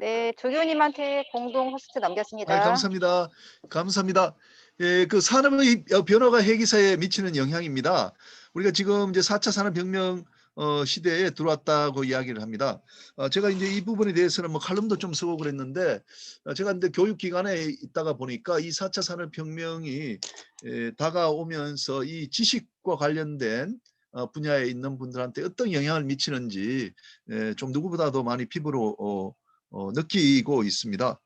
네, 조교님한테 공동 호스트 아, 넘겼습니다. 감사합니다. 감사합니다. 예, 그 산업의 변화가 회계사에 미치는 영향입니다. 우리가 지금 이제 4차 산업혁명 시대에 들어왔다고 이야기를 합니다. 제가 이제 이 부분에 대해서는 뭐 칼럼도 좀 쓰고 그랬는데, 제가 근데 교육기관에 있다가 보니까 이 4차 산업혁명이 다가오면서 이 지식과 관련된 분야에 있는 분들한테 어떤 영향을 미치는지 좀 누구보다도 많이 피부로 느끼고 있습니다.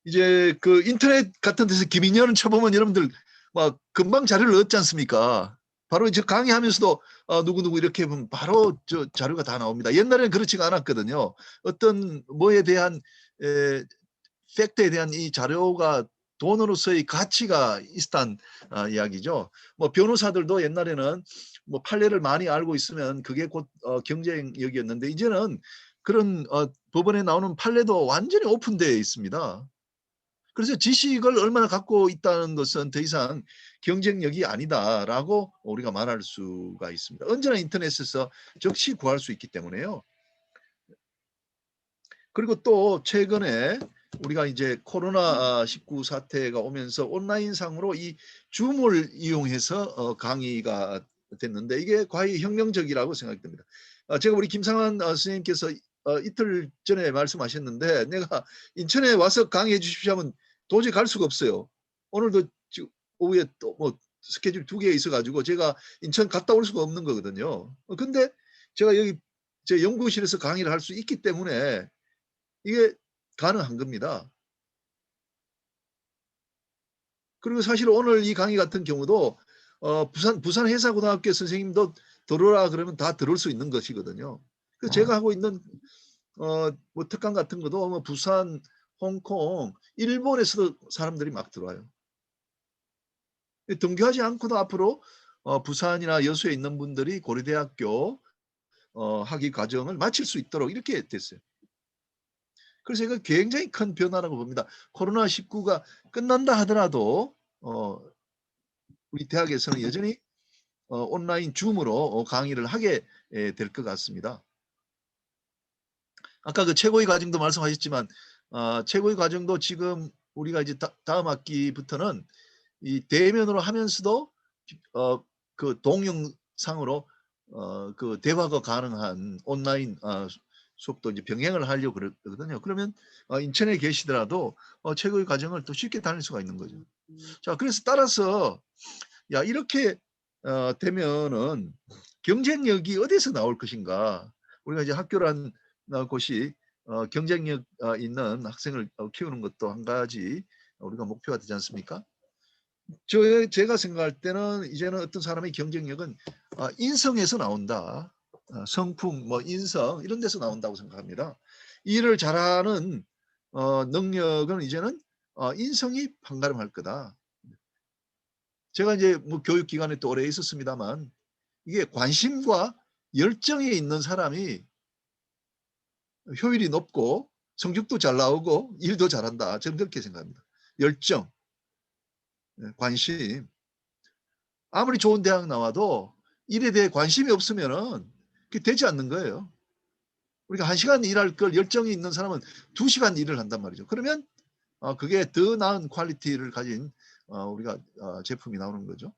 이제 그 인터넷 같은 데서 김인현을 쳐보면 여러분들 막 금방 자료를 얻지 않습니까? 바로 이제 강의하면서도 누구누구 이렇게 보면 바로 저 자료가 다 나옵니다. 옛날에는 그렇지가 않았거든요. 어떤 뭐에 대한 팩트에 대한 이 자료가 돈으로서의 가치가 있었단 이야기죠. 뭐 변호사들도 옛날에는 뭐 판례를 많이 알고 있으면 그게 곧 경쟁력이었는데, 이제는 그런 법원에 나오는 판례도 완전히 오픈되어 있습니다. 그래서 지식을 얼마나 갖고 있다는 것은 더 이상 경쟁력이 아니다라고 우리가 말할 수가 있습니다. 언제나 인터넷에서 즉시 구할 수 있기 때문에요. 그리고 또 최근에 우리가 이제 코로나19 사태가 오면서 온라인상으로 이 줌을 이용해서 강의가 됐는데, 이게 과히 혁명적이라고 생각됩니다. 제가 우리 김상환 선생님께서 이틀 전에 말씀하셨는데, 내가 인천에 와서 강의해 주십시오 하면 도저히 갈 수가 없어요. 오늘도 지금 오후에 또 뭐 스케줄 2개 있어가지고 제가 인천 갔다 올 수가 없는 거거든요. 근데 제가 여기 제 연구실에서 강의를 할 수 있기 때문에 이게 가능한 겁니다. 그리고 사실 오늘 이 강의 같은 경우도 부산 해사고등학교 선생님도 들어오라 그러면 다 들을 수 있는 것이거든요. 그래서 제가 하고 있는 뭐 특강 같은 것도 뭐 부산, 홍콩, 일본에서도 사람들이 막 들어와요. 등교하지 않고도 앞으로 부산이나 여수에 있는 분들이 고려대학교 학위 과정을 마칠 수 있도록 이렇게 됐어요. 그래서 이거 굉장히 큰 변화라고 봅니다. 코로나19가 끝난다 하더라도 우리 대학에서는 여전히 온라인 줌으로 강의를 하게 될 것 같습니다. 아까 그 최고의 과정도 말씀하셨지만 최고의 과정도 지금 우리가 이제 다음 학기부터는 이 대면으로 하면서도 그 동영상으로 그 대화가 가능한 온라인 수업도 이제 병행을 하려고 그러거든요. 그러면 인천에 계시더라도 최고의 과정을 또 쉽게 다닐 수가 있는 거죠. 자, 그래서 따라서 야, 이렇게 되면은 경쟁력이 어디서 나올 것인가? 우리가 이제 학교란 곳이 경쟁력 있는 학생을 키우는 것도 한 가지 우리가 목표가 되지 않습니까? 제가 생각할 때는 이제는 어떤 사람의 경쟁력은 인성에서 나온다. 성품, 뭐 인성 이런 데서 나온다고 생각합니다. 일을 잘하는 능력은 이제는 인성이 판가름할 거다. 제가 이제 뭐 교육기관에 또 오래 있었습니다만, 이게 관심과 열정이 있는 사람이 효율이 높고 성적도 잘 나오고 일도 잘한다. 저는 그렇게 생각합니다. 열정, 관심. 아무리 좋은 대학 나와도 일에 대해 관심이 없으면은 그게 되지 않는 거예요. 우리가 1시간 일할 걸 열정이 있는 사람은 2시간 일을 한단 말이죠. 그러면 그게 더 나은 퀄리티를 가진 우리가 제품이 나오는 거죠.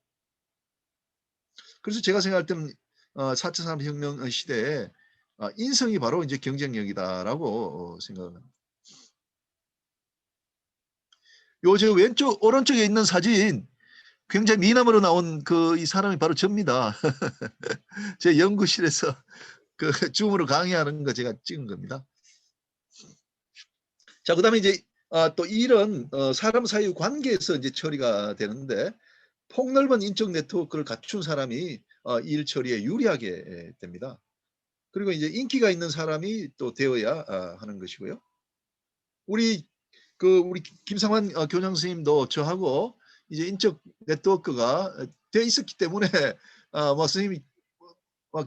그래서 제가 생각할 때는 4차 산업혁명 시대에 인성이 바로 이제 경쟁력이다라고 생각합니다. 요 왼쪽 오른쪽에 있는 사진 굉장히 미남으로 나온 이 사람이 바로 접니다. 제 연구실에서 그 줌으로 강의하는 거 제가 찍은 겁니다. 자, 그다음에 이제 또 이런 사람 사이 관계에서 이제 처리가 되는데, 폭넓은 인적 네트워크를 갖춘 사람이 일 처리에 유리하게 됩니다. 그리고 이제 인기가 있는 사람이 또 되어야 하는 것이고요. 우리 김상환 교장 선생님도 저하고 이제 인적 네트워크가 돼 있었기 때문에 뭐 선생님이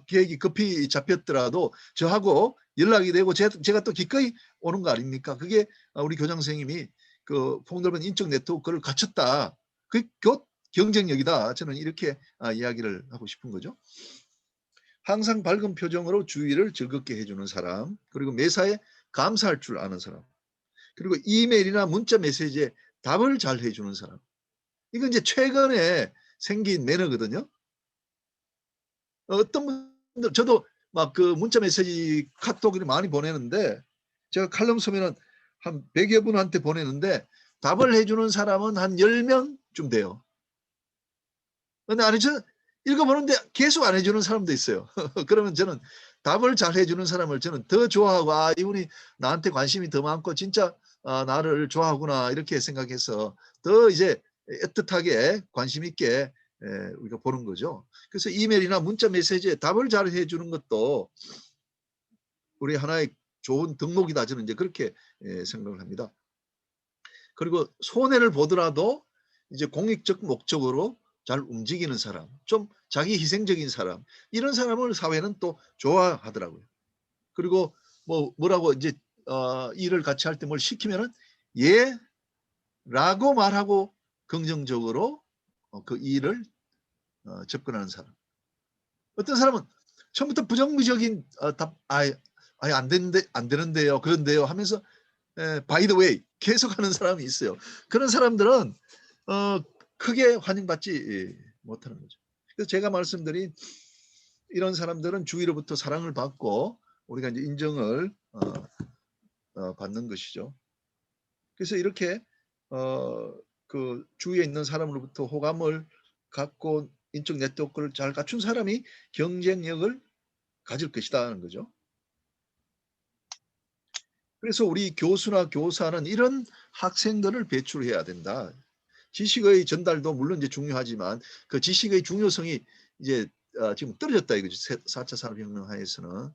계획이 급히 잡혔더라도 저하고 연락이 되고 제가 또 기꺼이 오는 거 아닙니까? 그게 우리 교장 선생님이 그 폭넓은 인적 네트워크를 갖췄다. 그 곧 경쟁력이다. 저는 이렇게 이야기를 하고 싶은 거죠. 항상 밝은 표정으로 주위를 즐겁게 해주는 사람, 그리고 매사에 감사할 줄 아는 사람. 그리고 이메일이나 문자 메시지에 답을 잘 해주는 사람. 이건 이제 최근에 생긴 매너거든요. 어떤 분들, 저도 막 그 문자 메시지 카톡을 많이 보내는데, 제가 칼럼 쓰면은 한 100여 분한테 보내는데 답을 해주는 사람은 한 10명쯤 돼요. 근데 아니, 저 읽어보는데 계속 안 해주는 사람도 있어요. 그러면 저는 답을 잘 해주는 사람을 저는 더 좋아하고, 아, 이분이 나한테 관심이 더 많고 진짜 나를 좋아하구나, 이렇게 생각해서 더 이제 애틋하게 관심 있게 우리가 보는 거죠. 그래서 이메일이나 문자 메시지에 답을 잘 해주는 것도 우리 하나의 좋은 덕목이다, 저는 이제 그렇게 생각을 합니다. 그리고 손해를 보더라도 이제 공익적 목적으로 잘 움직이는 사람, 좀 자기 희생적인 사람, 이런 사람을 사회는 또 좋아하더라고요. 그리고 뭐라고 이제 일을 같이 할 때 뭘 시키면은 예라고 말하고 긍정적으로 그 일을 접근하는 사람. 어떤 사람은 처음부터 부정적인 답, 아예 안 되는데요, 그런데요 하면서 by the way 계속하는 사람이 있어요. 그런 사람들은 크게 환영받지 못하는 거죠. 그래서 제가 말씀드린 이런 사람들은 주위로부터 사랑을 받고 우리가 이제 인정을 받는 것이죠. 그래서 이렇게 그 주위에 있는 사람으로부터 호감을 갖고 인적 네트워크를 잘 갖춘 사람이 경쟁력을 가질 것이다는 거죠. 그래서 우리 교수나 교사는 이런 학생들을 배출해야 된다. 지식의 전달도 물론 이제 중요하지만 그 지식의 중요성이 이제 지금 떨어졌다 이거죠. 4차 산업혁명 하에서는.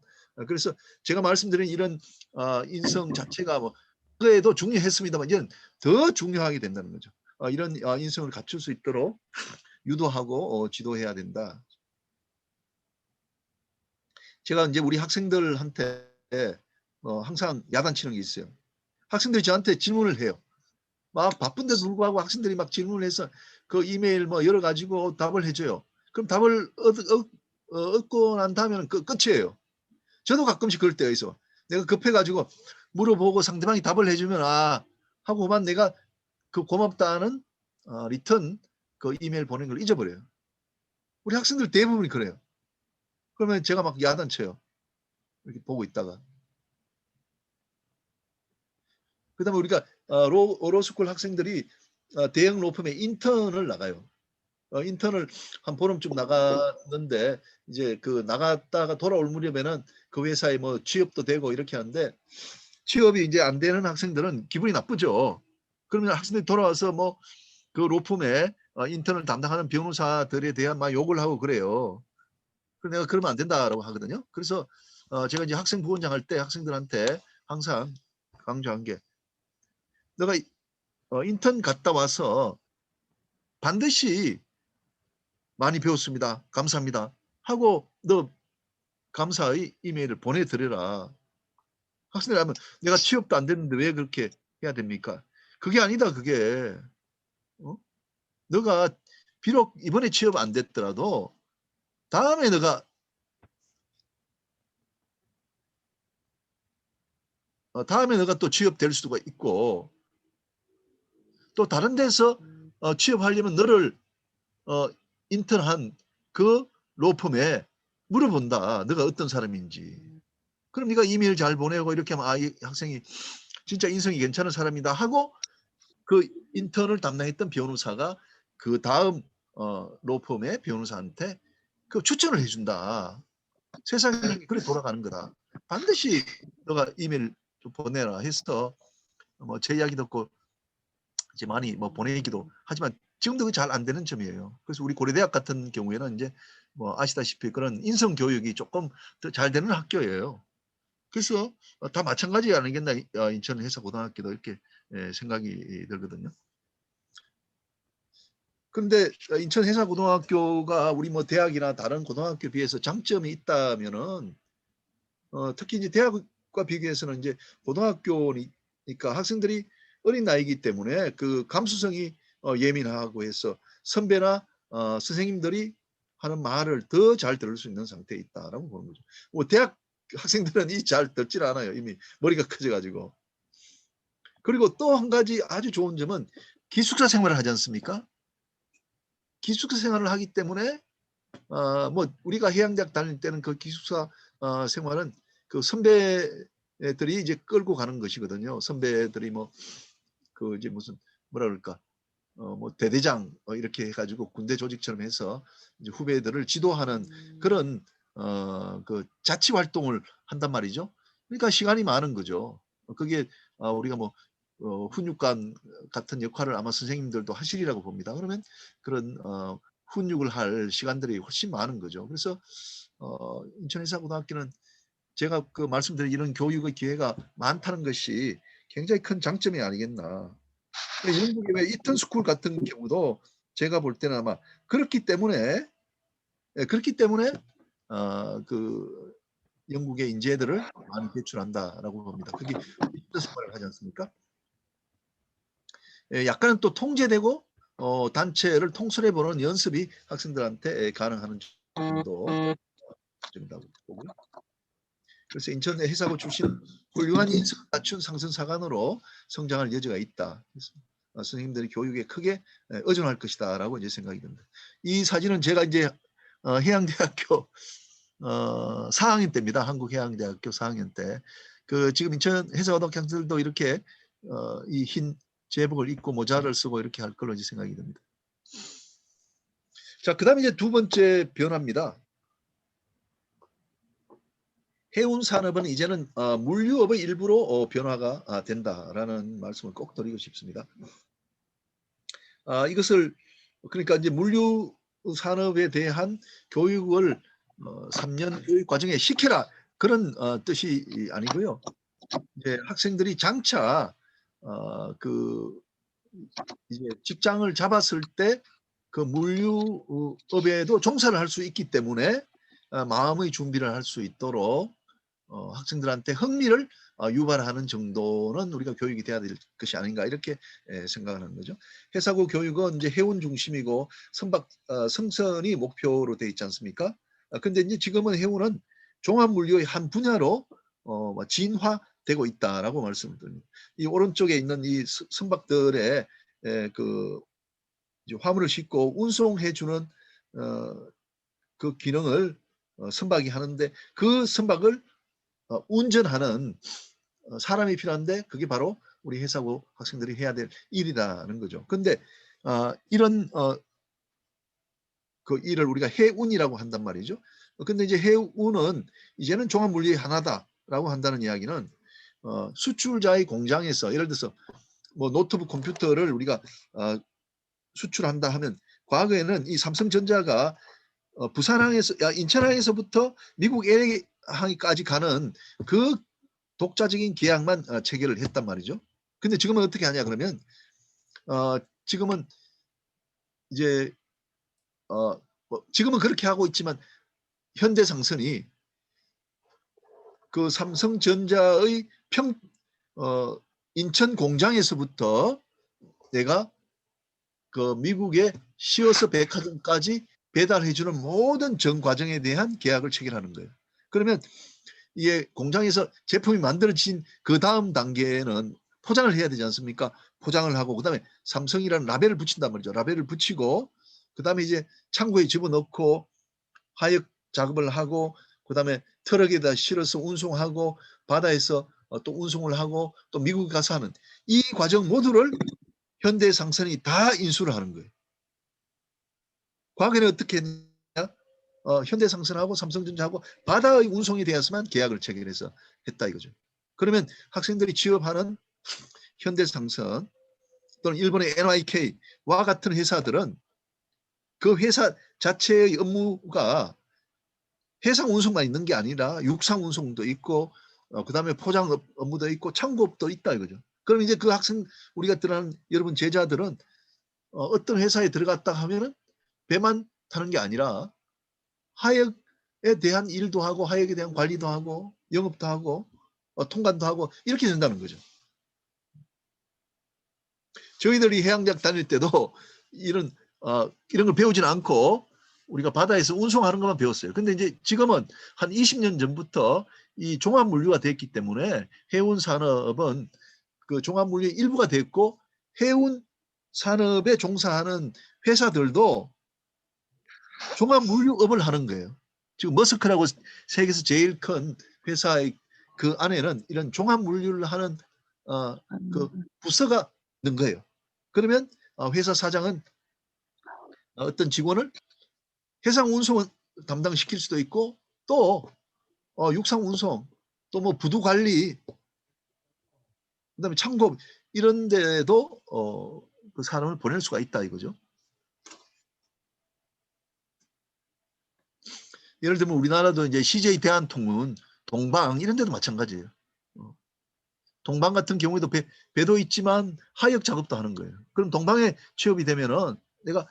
그래서 제가 말씀드린 이런 인성 자체가 뭐 그에도 중요했습니다만 이제는 더 중요하게 된다는 거죠. 이런 인성을 갖출 수 있도록 유도하고 지도해야 된다. 제가 이제 우리 학생들한테 항상 야단치는 게 있어요. 학생들이 저한테 질문을 해요. 막 바쁜데도 불구하고 학생들이 막 질문을 해서 그 이메일 뭐 여러 가지고 답을 해줘요. 그럼 답을 얻고 난 다음에는 끝이에요. 저도 가끔씩 그럴 때가 있어. 내가 급해가지고 물어보고 상대방이 답을 해주면 하고만 내가 그 고맙다는 리턴 그 이메일 보낸 걸 잊어버려요. 우리 학생들 대부분이 그래요. 그러면 제가 막 야단쳐요. 이렇게 보고 있다가. 그다음에 우리가 로스쿨 학생들이 대형 로펌에 인턴을 나가요. 인턴을 한 보름쯤 나갔는데 이제 그 나갔다가 돌아올 무렵에는 그 회사에 뭐 취업도 되고 이렇게 하는데 취업이 이제 안 되는 학생들은 기분이 나쁘죠. 그러면 학생들이 돌아와서 뭐 그 로펌에 인턴을 담당하는 변호사들에 대한 막 욕을 하고 그래요. 그래서 내가 그러면 안 된다라고 하거든요. 그래서 제가 이제 학생 부원장 할 때 학생들한테 항상 강조한 게 너가 인턴 갔다 와서 반드시 많이 배웠습니다. 감사합니다. 하고 너 감사의 이메일을 보내드려라. 학생들이 하면 내가 취업도 안 됐는데 왜 그렇게 해야 됩니까? 그게 아니다. 그게 너가 비록 이번에 취업 안 됐더라도 다음에 너가 또 취업될 수가 있고 또 다른 데서 취업하려면 너를 인턴한 그 로펌에 물어본다. 너가 어떤 사람인지. 그럼 네가 이메일 잘 보내고 이렇게 하면 이 학생이 진짜 인성이 괜찮은 사람이다 하고 그 인턴을 담당했던 변호사가 그 다음 로펌의 변호사한테 그 추천을 해준다. 세상이 그래 돌아가는 거다. 반드시 너가 이메일 좀 보내라 해서 뭐 제 이야기 듣고 이제 많이 뭐 보내기도 하지만 지금도 잘 안 되는 점이에요. 그래서 우리 고려대학 같은 경우에는 이제 뭐 아시다시피 그런 인성 교육이 조금 더 잘 되는 학교예요. 그래서 다 마찬가지 아니겠나 인천 회사고등학교도 이렇게 생각이 들거든요. 그런데 인천 회사고등학교가 우리 뭐 대학이나 다른 고등학교 비해서 장점이 있다면은 특히 이제 대학과 비교해서는 이제 고등학교니까 학생들이 어린 나이이기 때문에 그 감수성이 예민하고 해서 선배나 선생님들이 하는 말을 더 잘 들을 수 있는 상태에 있다라고 보는 거죠. 뭐 대학 학생들은 이 잘 듣질 않아요. 이미 머리가 커져가지고. 그리고 또 한 가지 아주 좋은 점은 기숙사 생활을 하지 않습니까? 기숙사 생활을 하기 때문에 뭐 우리가 해양대학 다닐 때는 그 기숙사 생활은 그 선배들이 이제 끌고 가는 것이거든요. 선배들이 뭐 그 이제 무슨 뭐라 그럴까 뭐 대대장 이렇게 해가지고 군대 조직처럼 해서 이제 후배들을 지도하는 그런 그 자치 활동을 한단 말이죠. 그러니까 시간이 많은 거죠. 그게 우리가 뭐 훈육관 같은 역할을 아마 선생님들도 하시리라고 봅니다. 그러면 그런 훈육을 할 시간들이 훨씬 많은 거죠. 그래서 인천해사고등학교는 제가 그 말씀드린 이런 교육의 기회가 많다는 것이 굉장히 큰 장점이 아니겠나. 영국의 왜 이턴 스쿨 같은 경우도 제가 볼 때는 아마 그렇기 때문에 그 영국의 인재들을 많이 배출한다라고 봅니다. 그게 기숙사 생활을 하지 않습니까? 약간은 또 통제되고 단체를 통솔해 보는 연습이 학생들한테 가능하는 정도 점이라고 보고요. 그래서 인천 해사고 출신 훌륭한 인성을 갖춘 상선사관으로 성장할 여지가 있다. 선생님들이 교육에 크게 의존할 것이다라고 이제 생각이 듭니다. 이 사진은 제가 이제 해양대학교 4학년 때입니다. 한국해양대학교 4학년 때. 그 지금 인천 해사고등학교 학생들도 이렇게 이 흰 제복을 입고 모자를 쓰고 이렇게 할 걸로 이제 생각이 듭니다. 자, 그다음에 이제 두 번째 변화입니다. 해운 산업은 이제는 물류업의 일부로 변화가 된다라는 말씀을 꼭 드리고 싶습니다. 이것을 그러니까 이제 물류 산업에 대한 교육을 3년의 과정에 시켜라 그런 뜻이 아니고요. 이제 학생들이 장차 그 이제 직장을 잡았을 때 그 물류업에도 종사를 할 수 있기 때문에 마음의 준비를 할 수 있도록 학생들한테 흥미를 유발하는 정도는 우리가 교육이 돼야 될 것이 아닌가 이렇게 생각하는 거죠. 해사고 교육은 이제 해운 중심이고 성선이 목표로 되어 있지 않습니까? 근데 이제 지금은 해운은 종합물류의 한 분야로 진화되고 있다라고 말씀을 드립니다. 이 오른쪽에 있는 이 선박들의 그 화물을 싣고 운송해주는 그 기능을 선박이 하는데 그 선박을 운전하는 사람이 필요한데 그게 바로 우리 해사고 학생들이 해야 될 일이라는 거죠. 근데 이런 그 일을 우리가 해운이라고 한단 말이죠. 근데 이제 해운은 이제는 종합물류의 하나다라고 한다는 이야기는 수출자의 공장에서 예를 들어서 뭐 노트북 컴퓨터를 우리가 수출한다 하면 과거에는 이 삼성전자가 부산항에서 인천항에서부터 미국 LA항까지 가는 그 독자적인 계약만 체결을 했단 말이죠. 근데 지금은 어떻게 하냐 그러면 지금은 이제 지금은 그렇게 하고 있지만 현대상선이 그 삼성전자의 인천 공장에서부터 내가 그 미국의 시어스 백화점까지 배달해주는 모든 전 과정에 대한 계약을 체결하는 거예요. 그러면 이게 공장에서 제품이 만들어진 그 다음 단계는 포장을 해야 되지 않습니까? 포장을 하고 그다음에 삼성이라는 라벨을 붙인단 말이죠. 라벨을 붙이고 그다음에 이제 창고에 집어넣고 하역 작업을 하고 그다음에 트럭에다 실어서 운송하고 바다에서 또 운송을 하고 또 미국에 가서 하는 이 과정 모두를 현대상선이 다 인수를 하는 거예요. 과거에는 어떻게 했냐? 현대상선하고 삼성전자하고 바다의 운송에 대해서만 계약을 체결해서 했다 이거죠. 그러면 학생들이 취업하는 현대상선 또는 일본의 NYK와 같은 회사들은 그 회사 자체의 업무가 해상 운송만 있는 게 아니라 육상 운송도 있고 그다음에 포장 업무도 있고 창고업도 있다 이거죠. 그럼 이제 그 학생 우리가 들어가는 여러분 제자들은 어떤 회사에 들어갔다 하면은 배만 타는 게 아니라 하역에 대한 일도 하고 하역에 대한 관리도 하고 영업도 하고 통관도 하고 이렇게 된다는 거죠. 저희들이 해양대학 다닐 때도 이런 걸 배우지는 않고 우리가 바다에서 운송하는 것만 배웠어요. 근데 이제 지금은 한 20년 전부터 이 종합물류가 됐기 때문에 해운 산업은 그 종합물류의 일부가 됐고 해운 산업에 종사하는 회사들도 종합물류업을 하는 거예요. 지금 머스크라고 세계에서 제일 큰 회사의 그 안에는 이런 종합물류를 하는 그 부서가 있는 거예요. 그러면 회사 사장은 어떤 직원을 해상 운송을 담당시킬 수도 있고 또 육상 운송 또 뭐 부두 관리 그다음에 창고 이런 데도 그 사람을 보낼 수가 있다 이거죠. 예를 들면 우리나라도 이제 CJ 대한통운, 동방 이런 데도 마찬가지예요. 동방 같은 경우에도 배도 있지만 하역 작업도 하는 거예요. 그럼 동방에 취업이 되면은 내가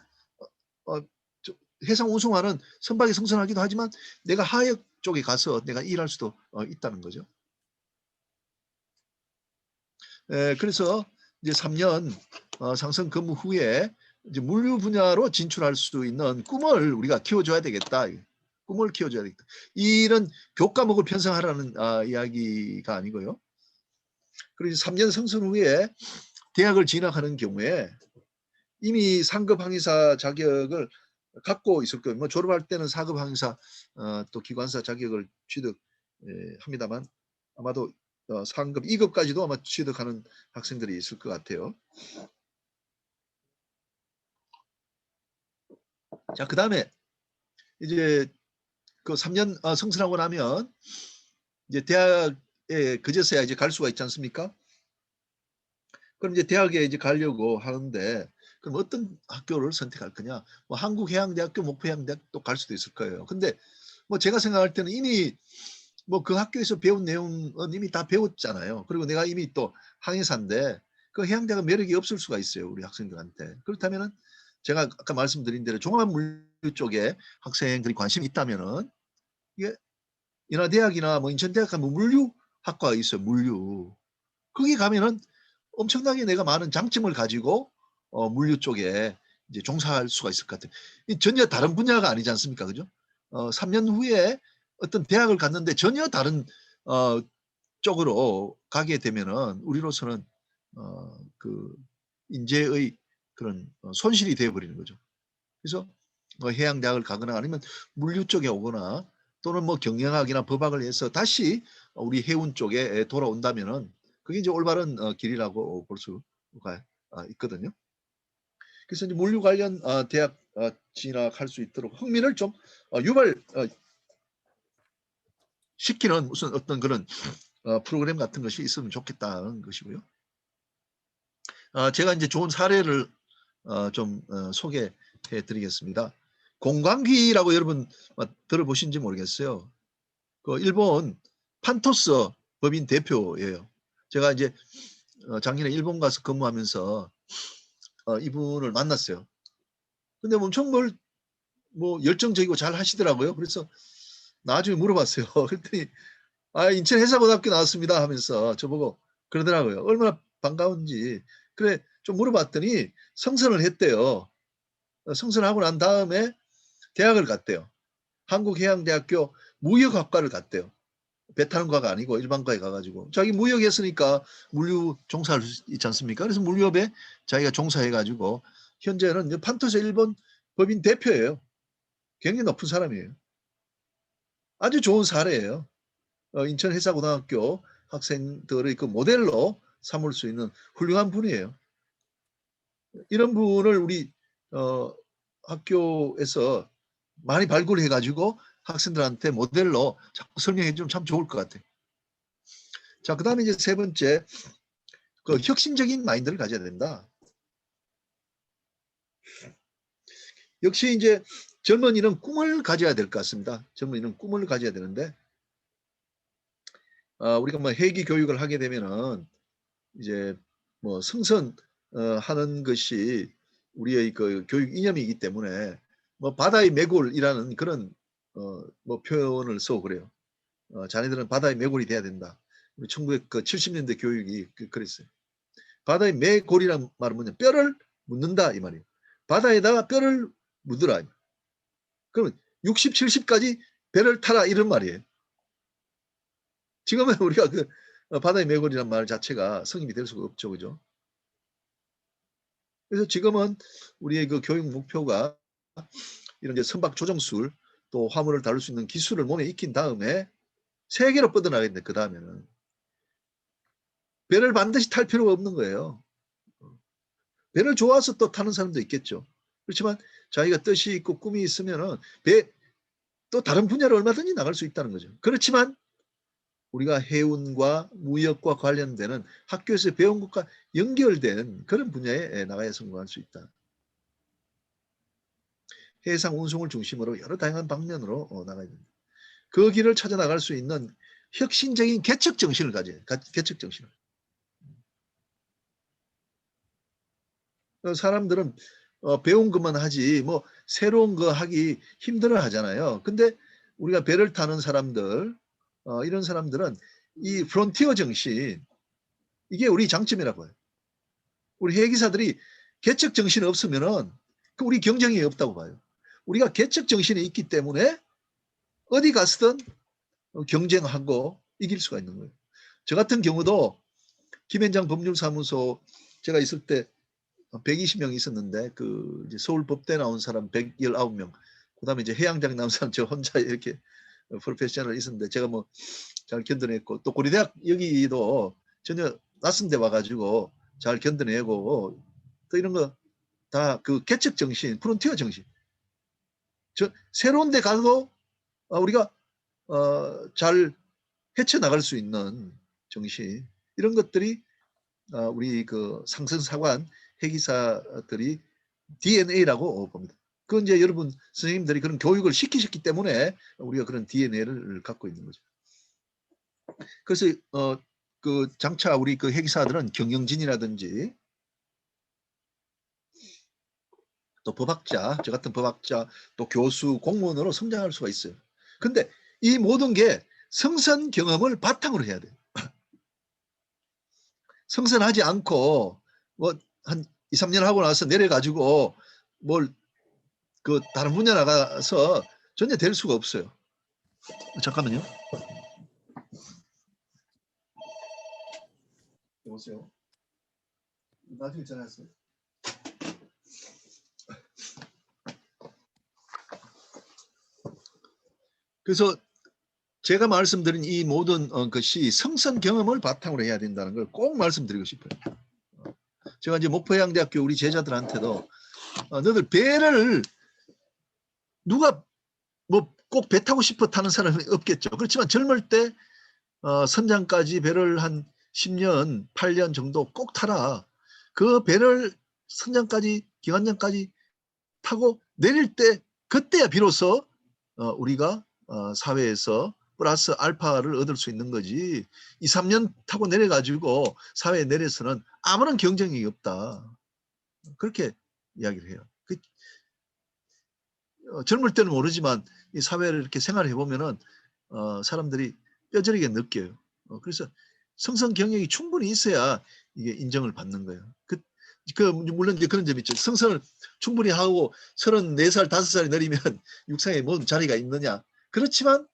해상 운송하는 선박이 승선하기도 하지만 내가 하역 쪽에 가서 내가 일할 수도 있다는 거죠. 그래서 이제 3년 상선 근무 후에 이제 물류 분야로 진출할 수 있는 꿈을 우리가 키워줘야 되겠다. 꿈을 키워줘야 되겠다. 이런 교과목을 편성하라는 이야기가 아니고요. 그리고 3년 성선 후에 대학을 진학하는 경우에 이미 상급 항해사 자격을 갖고 있을 거예요. 뭐 졸업할 때는 4급 항해사 또 기관사 자격을 취득합니다만 아마도 상급 2급까지도 아마 취득하는 학생들이 있을 것 같아요. 자, 그 다음에 이제 그 3년 성선하고 나면 이제 대학에 그제서야 이제 갈 수가 있지 않습니까? 그럼 이제 대학에 이제 가려고 하는데 그럼 어떤 학교를 선택할 거냐? 뭐 한국해양대학교, 목포해양대학도 갈 수도 있을 거예요. 근데 뭐 제가 생각할 때는 이미 뭐 그 학교에서 배운 내용은 이미 다 배웠잖아요. 그리고 내가 이미 또 항해사인데 그 해양대가 매력이 없을 수가 있어요. 우리 학생들한테. 그렇다면은 제가 아까 말씀드린 대로 종합물류 쪽에 학생들이 관심이 있다면은 이게 인하대학이나 뭐 인천대학 가면 물류학과가 있어요. 물류. 거기 가면은 엄청나게 내가 많은 장점을 가지고 물류 쪽에 이제 종사할 수가 있을 것 같아요. 전혀 다른 분야가 아니지 않습니까? 그죠? 3년 후에 어떤 대학을 갔는데 전혀 다른 쪽으로 가게 되면은 우리로서는 그 인재의 그런 손실이 되어버리는 거죠. 그래서 뭐 해양대학을 가거나 아니면 물류 쪽에 오거나 또는 뭐 경영학이나 법학을 해서 다시 우리 해운 쪽에 돌아온다면은 그게 이제 올바른 길이라고 볼 수가 있거든요. 그래서 이제 물류 관련 대학 진학할 수 있도록 흥미를 좀 유발 시키는 무슨 어떤 그런 프로그램 같은 것이 있으면 좋겠다는 것이고요. 제가 이제 좋은 사례를 좀 소개해 드리겠습니다. 공광기라고 여러분 들어보신지 모르겠어요. 그 일본 판토스 법인 대표예요. 제가 이제 작년에 일본 가서 근무하면서 이분을 만났어요. 근데 엄청 뭐 열정적이고 잘 하시더라고요. 그래서 나중에 물어봤어요. 그랬더니 인천 해사고등학교 나왔습니다 하면서 저보고 그러더라고요. 얼마나 반가운지. 그래 좀 물어봤더니 성선을 했대요. 성선하고 난 다음에 대학을 갔대요. 한국해양대학교 무역학과를 갔대요. 배 타는 과가 아니고 일반과에 가가지고 자기 무역했으니까 물류 종사할 수 있지 않습니까? 그래서 물류업에 자기가 종사해가지고 현재는 판토스 일본 법인 대표예요. 굉장히 높은 사람이에요. 아주 좋은 사례예요. 인천 해사고등학교 학생들의 그 모델로 삼을 수 있는 훌륭한 분이에요. 이런 분을 우리 학교에서 많이 발굴해가지고 학생들한테 모델로 자꾸 설명해 주면 참 좋을 것 같아요. 자, 그 다음에 이제 세 번째, 그 혁신적인 마인드를 가져야 된다. 역시 이제 젊은이는 꿈을 가져야 될 것 같습니다. 젊은이는 꿈을 가져야 되는데, 우리가 뭐 회기 교육을 하게 되면은 이제 뭐 승선하는 것이 우리의 그 교육 이념이기 때문에 뭐 바다의 매골이라는 그런 뭐 표현을 쓰고 그래요. 자네들은 바다의 매골이 돼야 된다. 우리 1970년대 교육이 그랬어요. 바다의 매골이란 말은 뭐냐? 뼈를 묻는다 이 말이에요. 바다에다가 뼈를 묻으라. 그러면 60, 70까지 배를 타라 이런 말이에요. 지금은 우리가 그 바다의 매골이라는 말 자체가 성립이 될 수가 없죠, 그죠? 그래서 지금은 우리의 그 교육 목표가 이런 이제 선박 조종술 또 화물을 다룰 수 있는 기술을 몸에 익힌 다음에 세계로 뻗어나가겠네. 그 다음에는 배를 반드시 탈 필요가 없는 거예요. 배를 좋아서 또 타는 사람도 있겠죠. 그렇지만 자기가 뜻이 있고 꿈이 있으면은 배 또 다른 분야로 얼마든지 나갈 수 있다는 거죠. 그렇지만 우리가 해운과 무역과 관련되는 학교에서 배운 것과 연결된 그런 분야에 나가야 성공할 수 있다. 해상 운송을 중심으로 여러 다양한 방면으로 나가야 된다. 그 길을 찾아 나갈 수 있는 혁신적인 개척 정신을 가져야 돼. 개척 정신을. 사람들은 배운 것만 하지 뭐 새로운 거 하기 힘들어 하잖아요. 근데 우리가 배를 타는 사람들 이런 사람들은 이 프론티어 정신 이게 우리 장점이라고 해요. 우리 해기사들이 개척 정신이 없으면은 우리 경쟁이 없다고 봐요. 우리가 개척 정신이 있기 때문에 어디 가서든 경쟁하고 이길 수가 있는 거예요. 저 같은 경우도 김현장 법률사무소 제가 있을 때 120명 있었는데 그 이제 서울 법대 나온 사람 119명, 그다음에 이제 해양장 나온 사람 저 혼자 이렇게 프로페셔널 있었는데 제가 뭐 잘 견뎌냈고 또 고려대학 여기도 전혀 낯선 데 와가지고 잘 견뎌내고 또 이런 거 다 그 개척 정신, 프론티어 정신. 저 새로운 데 가도 우리가 잘 헤쳐나갈 수 있는 정신 이런 것들이 우리 그 상승사관 해기사들이 DNA라고 봅니다. 그건 이제 여러분 선생님들이 그런 교육을 시키셨기 때문에 우리가 그런 DNA를 갖고 있는 거죠. 그래서 그 장차 우리 그 해기사들은 경영진이라든지 또 법학자, 저 같은 법학자, 또 교수, 공무원으로 성장할 수가 있어요. 근데 이 모든 게 성선 경험을 바탕으로 해야 돼요. 성선하지 않고 뭐 한 2, 3년 하고 나서 내려가지고 뭘 그 다른 분야 나가서 전혀 될 수가 없어요. 잠깐만요. 여보세요. 나중에 전화했어요. 그래서 제가 말씀드린 이 모든 것이 성선 경험을 바탕으로 해야 된다는 걸 꼭 말씀드리고 싶어요. 제가 이제 목포해양대학교 우리 제자들한테도 너들 배를 누가 뭐 꼭 배 타고 싶어 타는 사람이 없겠죠. 그렇지만 젊을 때 선장까지 배를 한 10년, 8년 정도 꼭 타라. 그 배를 선장까지, 기관장까지 타고 내릴 때 그때야 비로소 우리가 사회에서 플러스 알파를 얻을 수 있는 거지. 2, 3년 타고 내려가지고 사회에 내려서는 아무런 경쟁이 없다. 그렇게 이야기를 해요. 젊을 때는 모르지만 이 사회를 이렇게 생활해 보면은 사람들이 뼈저리게 느껴요. 그래서 성선 경력이 충분히 있어야 이게 인정을 받는 거예요. 물론 이제 그런 점이 있죠. 성선을 충분히 하고 34살, 5살이 내리면 육상에 뭔 자리가 있느냐. 그렇지만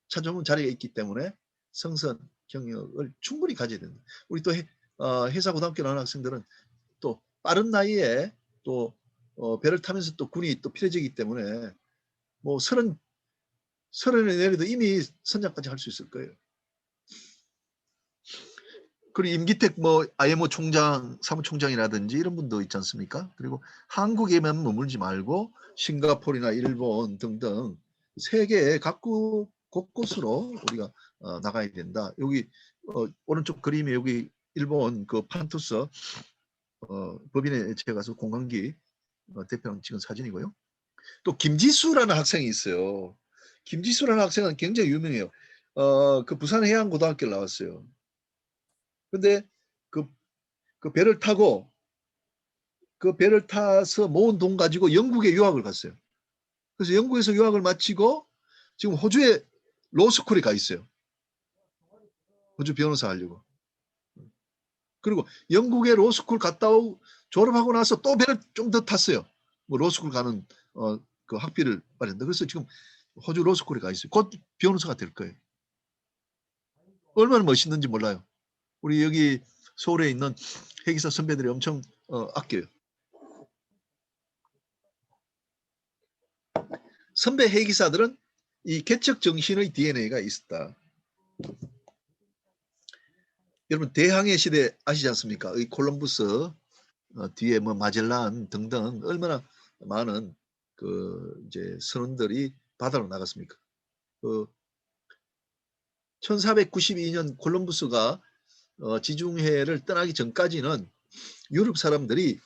찾아오면 자리가 있기 때문에 성선 경력을 충분히 가져야 된다. 우리 또 해사고등학교 나오는 학생들은 또 빠른 나이에 또 배를 타면서 또 군이 또 필요해지기 때문에 뭐 서른에 내려도 이미 선장까지 할 수 있을 거예요. 그리고 임기택 뭐 IMO 총장, 사무총장이라든지 이런 분도 있지 않습니까? 그리고 한국에만 머물지 말고 싱가포르나 일본 등등 세계 각국 곳곳으로 우리가 나가야 된다. 여기 오른쪽 그림에 여기 일본 그 판투스 법인에 제가 가서 공항기 대표랑 찍은 사진이고요. 또 김지수라는 학생이 있어요. 김지수라는 학생은 굉장히 유명해요. 그 부산해양고등학교를 나왔어요. 근데 그, 그 배를 타고 그 배를 타서 모은 돈 가지고 영국에 유학을 갔어요. 그래서 영국에서 유학을 마치고 지금 호주에 로스쿨에 가 있어요. 호주 변호사 하려고. 그리고 영국에 로스쿨 갔다 오고 졸업하고 나서 또 배를 좀 더 탔어요. 뭐 로스쿨 가는 그 학비를 마련한다. 그래서 지금 호주 로스쿨에 가 있어요. 곧 변호사가 될 거예요. 얼마나 멋있는지 몰라요. 우리 여기 서울에 있는 해기사 선배들이 엄청 아껴요. 선배 해기사들은 이 개척 정신의 DNA가 있었다. 여러분 대항해 시대 아시지 않습니까? 이 콜럼부스 뒤에 뭐 마젤란 등등 얼마나 많은 그 이제 선원들이 바다로 나갔습니까? 그 1492년 콜럼부스가 지중해를 떠나기 전까지는 유럽 사람들이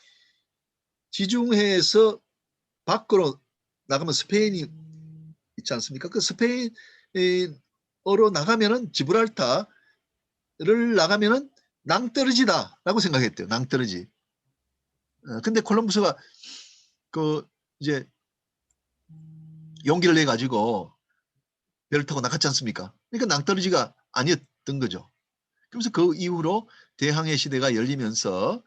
지중해에서 밖으로 나가면 스페인이 있지 않습니까? 그 스페인어로 나가면은 지브랄타를 나가면은 낭떠러지다라고 생각했대요. 낭떠러지. 근데 콜럼부스가 그 이제 용기를 내 가지고 배를 타고 나갔지 않습니까? 그러니까 낭떠러지가 아니었던 거죠. 그래서 그 이후로 대항해 시대가 열리면서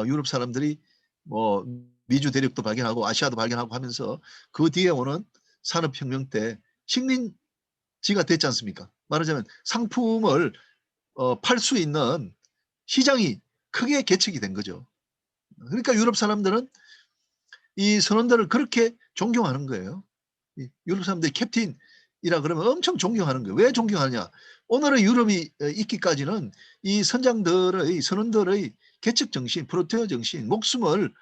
유럽 사람들이 뭐 미주 대륙도 발견하고 아시아도 발견하고 하면서 그 뒤에 오는 산업혁명 때 식민지가 됐지 않습니까? 말하자면 상품을 팔 수 있는 시장이 크게 개척이 된 거죠. 그러니까 유럽 사람들은 이 선원들을 그렇게 존경하는 거예요. 유럽 사람들이 캡틴이라 그러면 엄청 존경하는 거예요. 왜 존경하냐? 오늘의 유럽이 있기까지는 이 선장들의 선원들의 개척 정신, 프론티어 정신, 목숨을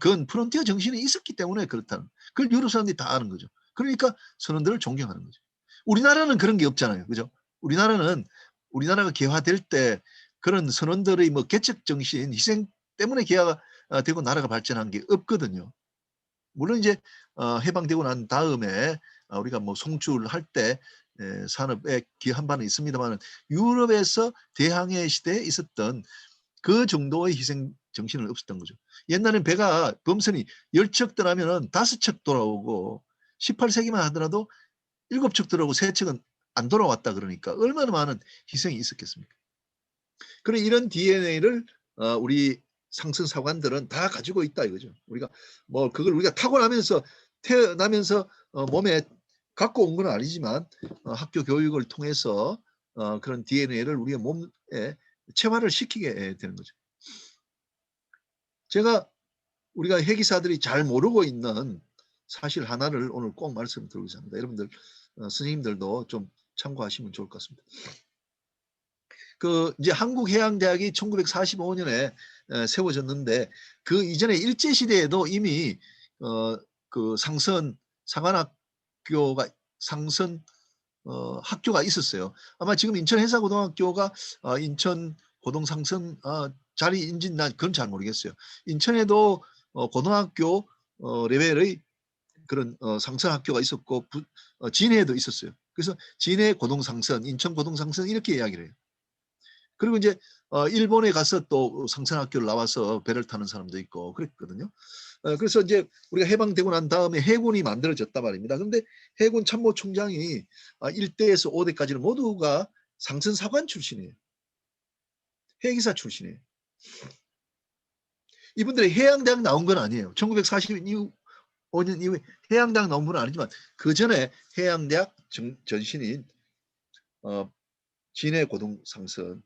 건 프론티어 정신이 있었기 때문에 그렇다는. 그걸 유럽 사람들이 다 아는 거죠. 그러니까 선원들을 존경하는 거죠. 우리나라는 그런 게 없잖아요. 그죠? 우리나라가 개화될 때 그런 선원들의 뭐 개척 정신, 희생 때문에 개화가 되고 나라가 발전한 게 없거든요. 물론 이제 해방되고 난 다음에 우리가 뭐 송출할 때 산업에 기여한 바는 있습니다만 유럽에서 대항해 시대에 있었던 그 정도의 희생 정신은 없었던 거죠. 옛날엔 배가 범선이 10척 떠나면 5척 돌아오고 18세기만 하더라도 7척 돌아오고 3척은 안 돌아왔다 그러니까 얼마나 많은 희생이 있었겠습니까? 그런 이런 DNA를 우리 상승사관들은 다 가지고 있다 이거죠. 우리가 뭐 그걸 우리가 타고나면서 태어나면서 몸에 갖고 온 건 아니지만 학교 교육을 통해서 그런 DNA를 우리의 몸에 체화를 시키게 되는 거죠. 제가 우리가 해기사들이 잘 모르고 있는 사실 하나를 오늘 꼭 말씀드리고자 합니다. 여러분들 선생님들도 좀 참고하시면 좋을 것 같습니다. 그 이제 한국해양대학이 1945년에 세워졌는데 그 이전에 일제 시대에도 이미 그 상선 사관학교가 상선 학교가 있었어요. 아마 지금 인천 해사고등학교가 인천 고등상선 자리인지 난 그건 잘 모르겠어요. 인천에도 고등학교 레벨의 그런 상선학교가 있었고 진해에도 있었어요. 그래서 진해 고등상선, 인천 고등상선 이렇게 이야기를 해요. 그리고 이제 일본에 가서 또 상선학교를 나와서 배를 타는 사람도 있고 그랬거든요. 그래서 이제 우리가 해방되고 난 다음에 해군이 만들어졌단 말입니다. 그런데 해군 참모총장이 1대에서 5대까지는 모두가 상선사관 출신이에요. 해기사 출신이에요. 이분들이 해양대학 나온 건 아니에요. 1945년 이후에 해양대학 나온 건 아니지만 그 전에 해양대학 전신인 진해 고등상선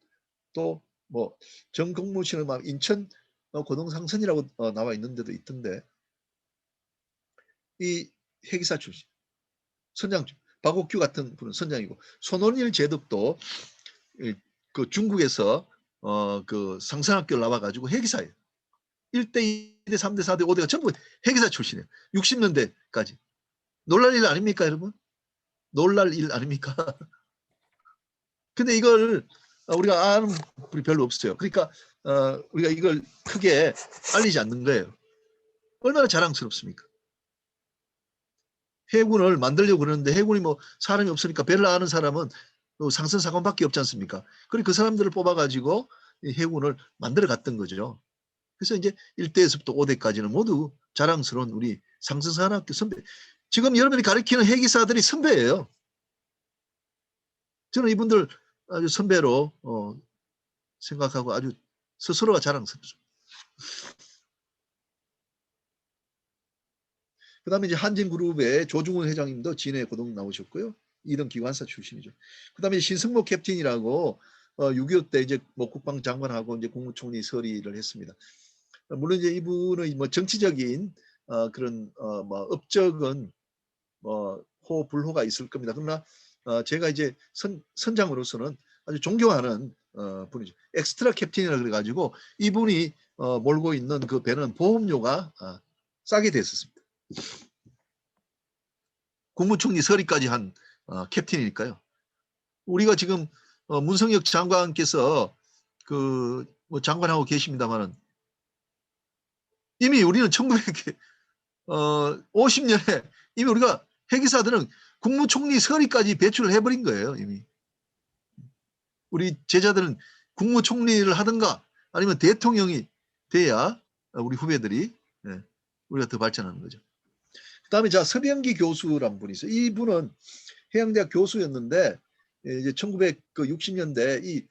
또 뭐 정공무실은 막 인천 고등상선이라고 나와 있는 데도 있던데 이 해기사 출신 선장 박옥규 같은 분은 선장이고 손원일 제독도 그 중국에서 그 상선학교를 나와가지고 해기사예요. 1대, 2대, 3대, 4대, 5대가 전부 해기사 출신이에요. 60년대까지. 놀랄 일 아닙니까 여러분? 놀랄 일 아닙니까? 근데 이걸 우리가 아는 분이 별로 없어요. 그러니까 우리가 이걸 크게 알리지 않는 거예요. 얼마나 자랑스럽습니까? 해군을 만들려고 그러는데 해군이 뭐 사람이 없으니까 배를 아는 사람은 상선사관밖에 없지 않습니까? 그리고 그 사람들을 뽑아가지고 해군을 만들어 갔던 거죠. 그래서 이제 1대에서부터 5대까지는 모두 자랑스러운 우리 상선사관학교 선배. 지금 여러분이 가르치는 해기사들이 선배예요. 저는 이분들 아주 선배로 생각하고 아주 스스로가 자랑스럽죠. 그 다음에 이제 한진그룹의 조중훈 회장님도 진해 고등 나오셨고요. 2등 기관사 출신이죠. 그다음에 신승모 캡틴이라고 6.25 때 이제 뭐 국방장관하고 이제 국무총리 서리를 했습니다. 물론 이제 이분의 뭐 정치적인 그런 뭐 업적은 뭐 호불호가 있을 겁니다. 그러나 제가 이제 선장으로서는 아주 존경하는 분이죠. 엑스트라 캡틴이라 그래가지고 이분이 몰고 있는 그 배는 보험료가 싸게 됐었습니다. 국무총리 서리까지 한 캡틴이니까요. 우리가 지금 문성혁 장관께서 그 뭐 장관하고 계십니다만은 이미 우리는 1950년에 이미 우리가 핵기사들은 국무총리 서리까지 배출을 해버린 거예요. 이미. 우리 제자들은 국무총리를 하든가 아니면 대통령이 돼야 우리 후배들이 우리가 더 발전하는 거죠. 그다음에 자 서병기 교수란 분이 있어요. 이분은 해양대학 교수였는데 이제 1960년대 이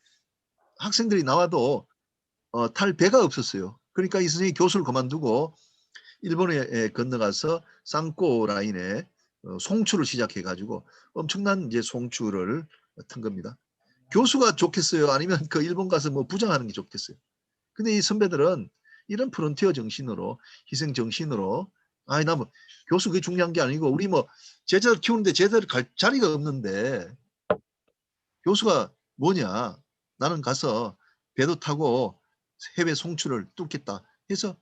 학생들이 나와도 탈 배가 없었어요. 그러니까 이 선생님이 교수를 그만두고 일본에 건너가서 쌍꼬 라인에 송출을 시작해가지고 엄청난 이제 송출을 튼 겁니다. 교수가 좋겠어요? 아니면 그 일본 가서 뭐 부장하는 게 좋겠어요? 근데 이 선배들은 이런 프론티어 정신으로 희생 정신으로 아니 나 뭐 교수 그게 중요한 게 아니고 우리 뭐 제자들 키우는데 제자들 갈 자리가 없는데 교수가 뭐냐 나는 가서 배도 타고 해외 송출을 뚫겠다 해서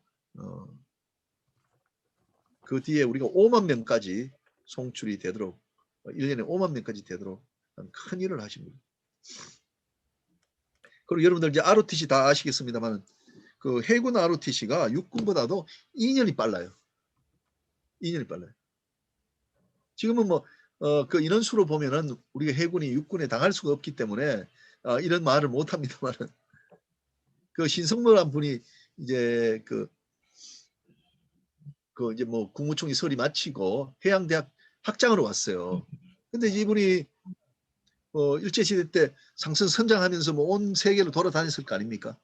그 뒤에 우리가 5만 명까지 송출이 되도록 1년에 5만 명까지 되도록 큰 일을 하신 거예요. 그리고 여러분들 이제 ROTC 다 아시겠습니다만 그 해군 ROTC가 육군보다도 2년이 빨라요. 2년이 빨라요. 지금은 뭐 그 인원수로 보면은 우리가 해군이 육군에 당할 수가 없기 때문에 이런 말을 못 합니다만은 그 신성모란 분이 이제 그 이제 뭐 국무총리 서리 마치고 해양대학 학장으로 왔어요. 근데 이분이 일제시대 때 상선 선장하면서 뭐 온 세계를 돌아다녔을 거 아닙니까?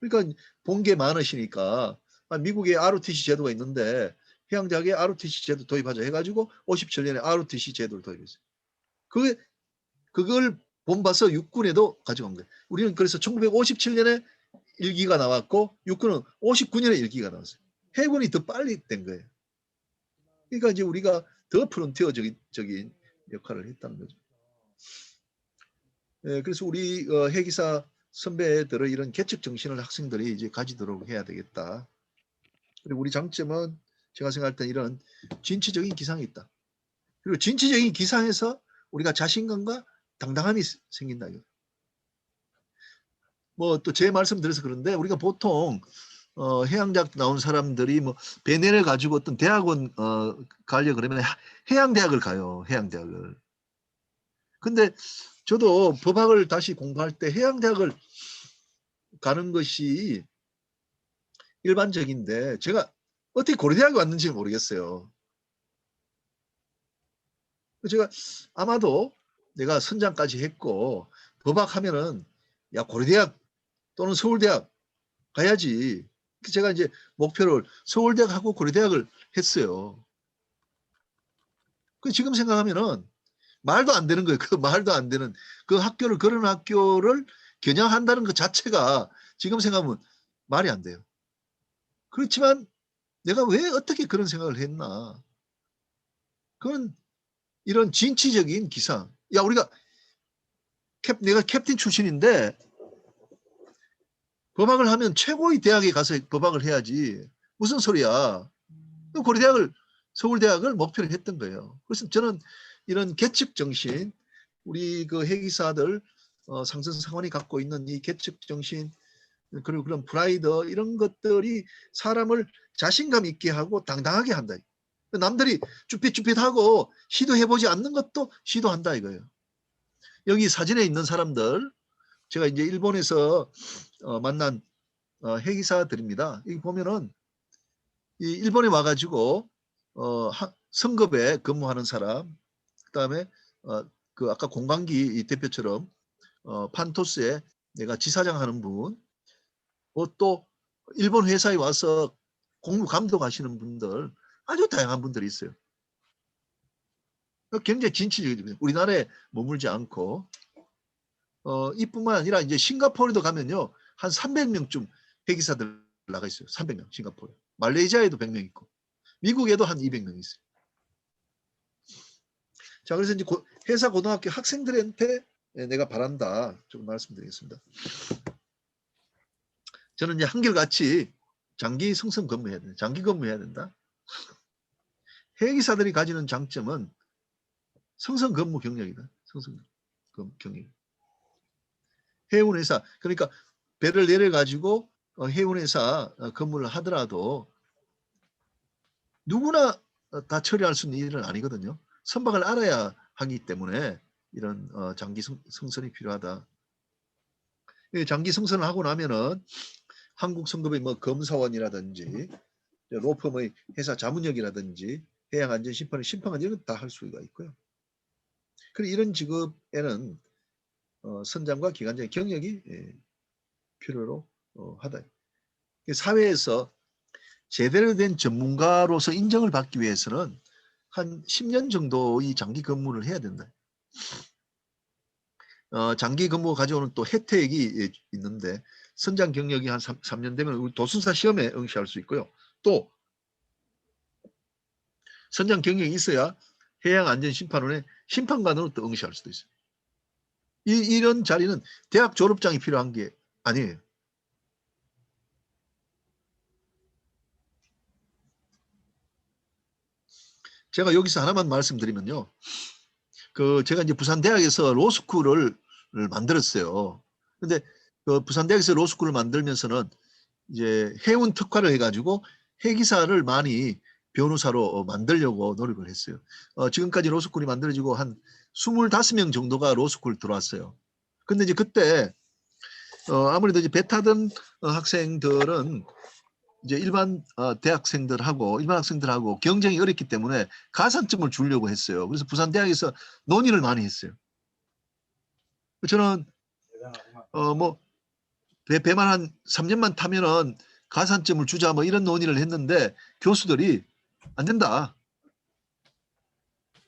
그러니까 본 게 많으시니까 미국에 ROTC 제도가 있는데 해양대학에 ROTC 제도 도입하자 해가지고 57년에 ROTC 제도를 도입했어요. 그걸 본봐서 육군에도 가져간 거예요. 우리는 그래서 1957년에 일기가 나왔고 육군은 59년에 일기가 나왔어요. 해군이 더 빨리 된 거예요. 그러니까 이제 우리가 더 프론티어적인 역할을 했다는 거죠. 그래서 우리 해기사 선배들의 이런 개척 정신을 학생들이 이제 가지도록 해야 되겠다. 그리고 우리 장점은 제가 생각할 때 이런 진취적인 기상이 있다. 그리고 진취적인 기상에서 우리가 자신감과 당당함이 생긴다. 뭐 또 제 말씀 드려서 그런데 우리가 보통 해양대학 나온 사람들이 뭐 배내를 가지고 어떤 대학원 가려 그러면 해양대학을 가요. 해양대학을. 근데 저도 법학을 다시 공부할 때 해양대학을 가는 것이 일반적인데 제가 어떻게 고려대학에 왔는지 모르겠어요. 제가 아마도 내가 선장까지 했고 법학하면은 야 고려대학 또는 서울대학 가야지. 제가 이제 목표를 서울대학하고 고려대학을 했어요. 그 지금 생각하면은 말도 안 되는 거예요. 그 말도 안 되는 그 학교를 그런 학교를 겨냥한다는 것 자체가 지금 생각하면 말이 안 돼요. 그렇지만 내가 왜 어떻게 그런 생각을 했나? 그건 이런 진취적인 기상. 야 우리가 내가 캡틴 출신인데 법학을 하면 최고의 대학에 가서 법학을 해야지. 무슨 소리야. 고려대학을 서울대학을 목표로 했던 거예요. 그래서 저는 이런 개척 정신 우리 그 해기사들 상선 상원이 갖고 있는 이 개척 정신 그리고 그런 프라이드 이런 것들이 사람을 자신감 있게 하고 당당하게 한다. 남들이 쭈삣쭈삣하고 시도해보지 않는 것도 시도한다 이거예요. 여기 사진에 있는 사람들 제가 이제 일본에서 만난 해기사들입니다. 여기 보면은 이 일본에 와가지고 성급에 근무하는 사람, 그다음에 그 아까 공방기 대표처럼 판토스에 내가 지사장 하는 분, 또 일본 회사에 와서 공무 감독하시는 분들 아주 다양한 분들이 있어요. 굉장히 진취적입니다. 우리나라에 머물지 않고 이뿐만 아니라 이제 싱가포르도 가면요 한 300명쯤 회계사들 나가 있어요. 300명 싱가포르. 말레이시아에도 100명 있고 미국에도 한 200명 있어요. 자, 그래서 이제 회사 고등학교 학생들한테 내가 바란다 좀 말씀드리겠습니다. 저는 이제 한결같이 장기 성성 근무해야 된다. 장기 근무해야 된다. 회계사들이 가지는 장점은 성성 근무 경력이다. 성성 경력. 해운 회사 그러니까 배를 내려 가지고 해운 회사 근무를 하더라도 누구나 다 처리할 수 있는 일은 아니거든요. 선박을 알아야 하기 때문에 이런 장기 성선이 필요하다. 장기 성선을 하고 나면은 한국 성급의 뭐 검사원이라든지 로펌의 회사 자문역이라든지 해양안전심판의 심판관 이런 거 다 할 수가 있고요. 그리고 이런 직업에는 선장과 기관장의 경력이 필요로 하다. 사회에서 제대로 된 전문가로서 인정을 받기 위해서는 한 10년 정도의 장기 근무를 해야 된다. 장기 근무가 가져오는 또 혜택이 있는데 선장 경력이 한 3년 되면 우리 도순사 시험에 응시할 수 있고요. 또 선장 경력이 있어야 해양안전심판원의 심판관으로 또 응시할 수도 있어요. 이런 자리는 대학 졸업장이 필요한 게 아니에요. 제가 여기서 하나만 말씀드리면요. 제가 이제 부산대학에서 로스쿨을 만들었어요. 근데 부산대학에서 로스쿨을 만들면서는 이제 해운 특화를 해가지고 해기사를 많이 변호사로 만들려고 노력을 했어요. 지금까지 로스쿨이 만들어지고 한 25명 정도가 로스쿨 들어왔어요. 근데 이제 그때 아무래도 이제 배 타던 학생들은 이제 일반 일반 학생들하고 경쟁이 어렵기 때문에 가산점을 주려고 했어요. 그래서 부산대학에서 논의를 많이 했어요. 저는 뭐 배만 한 3년만 타면은 가산점을 주자 뭐 이런 논의를 했는데 교수들이 안 된다.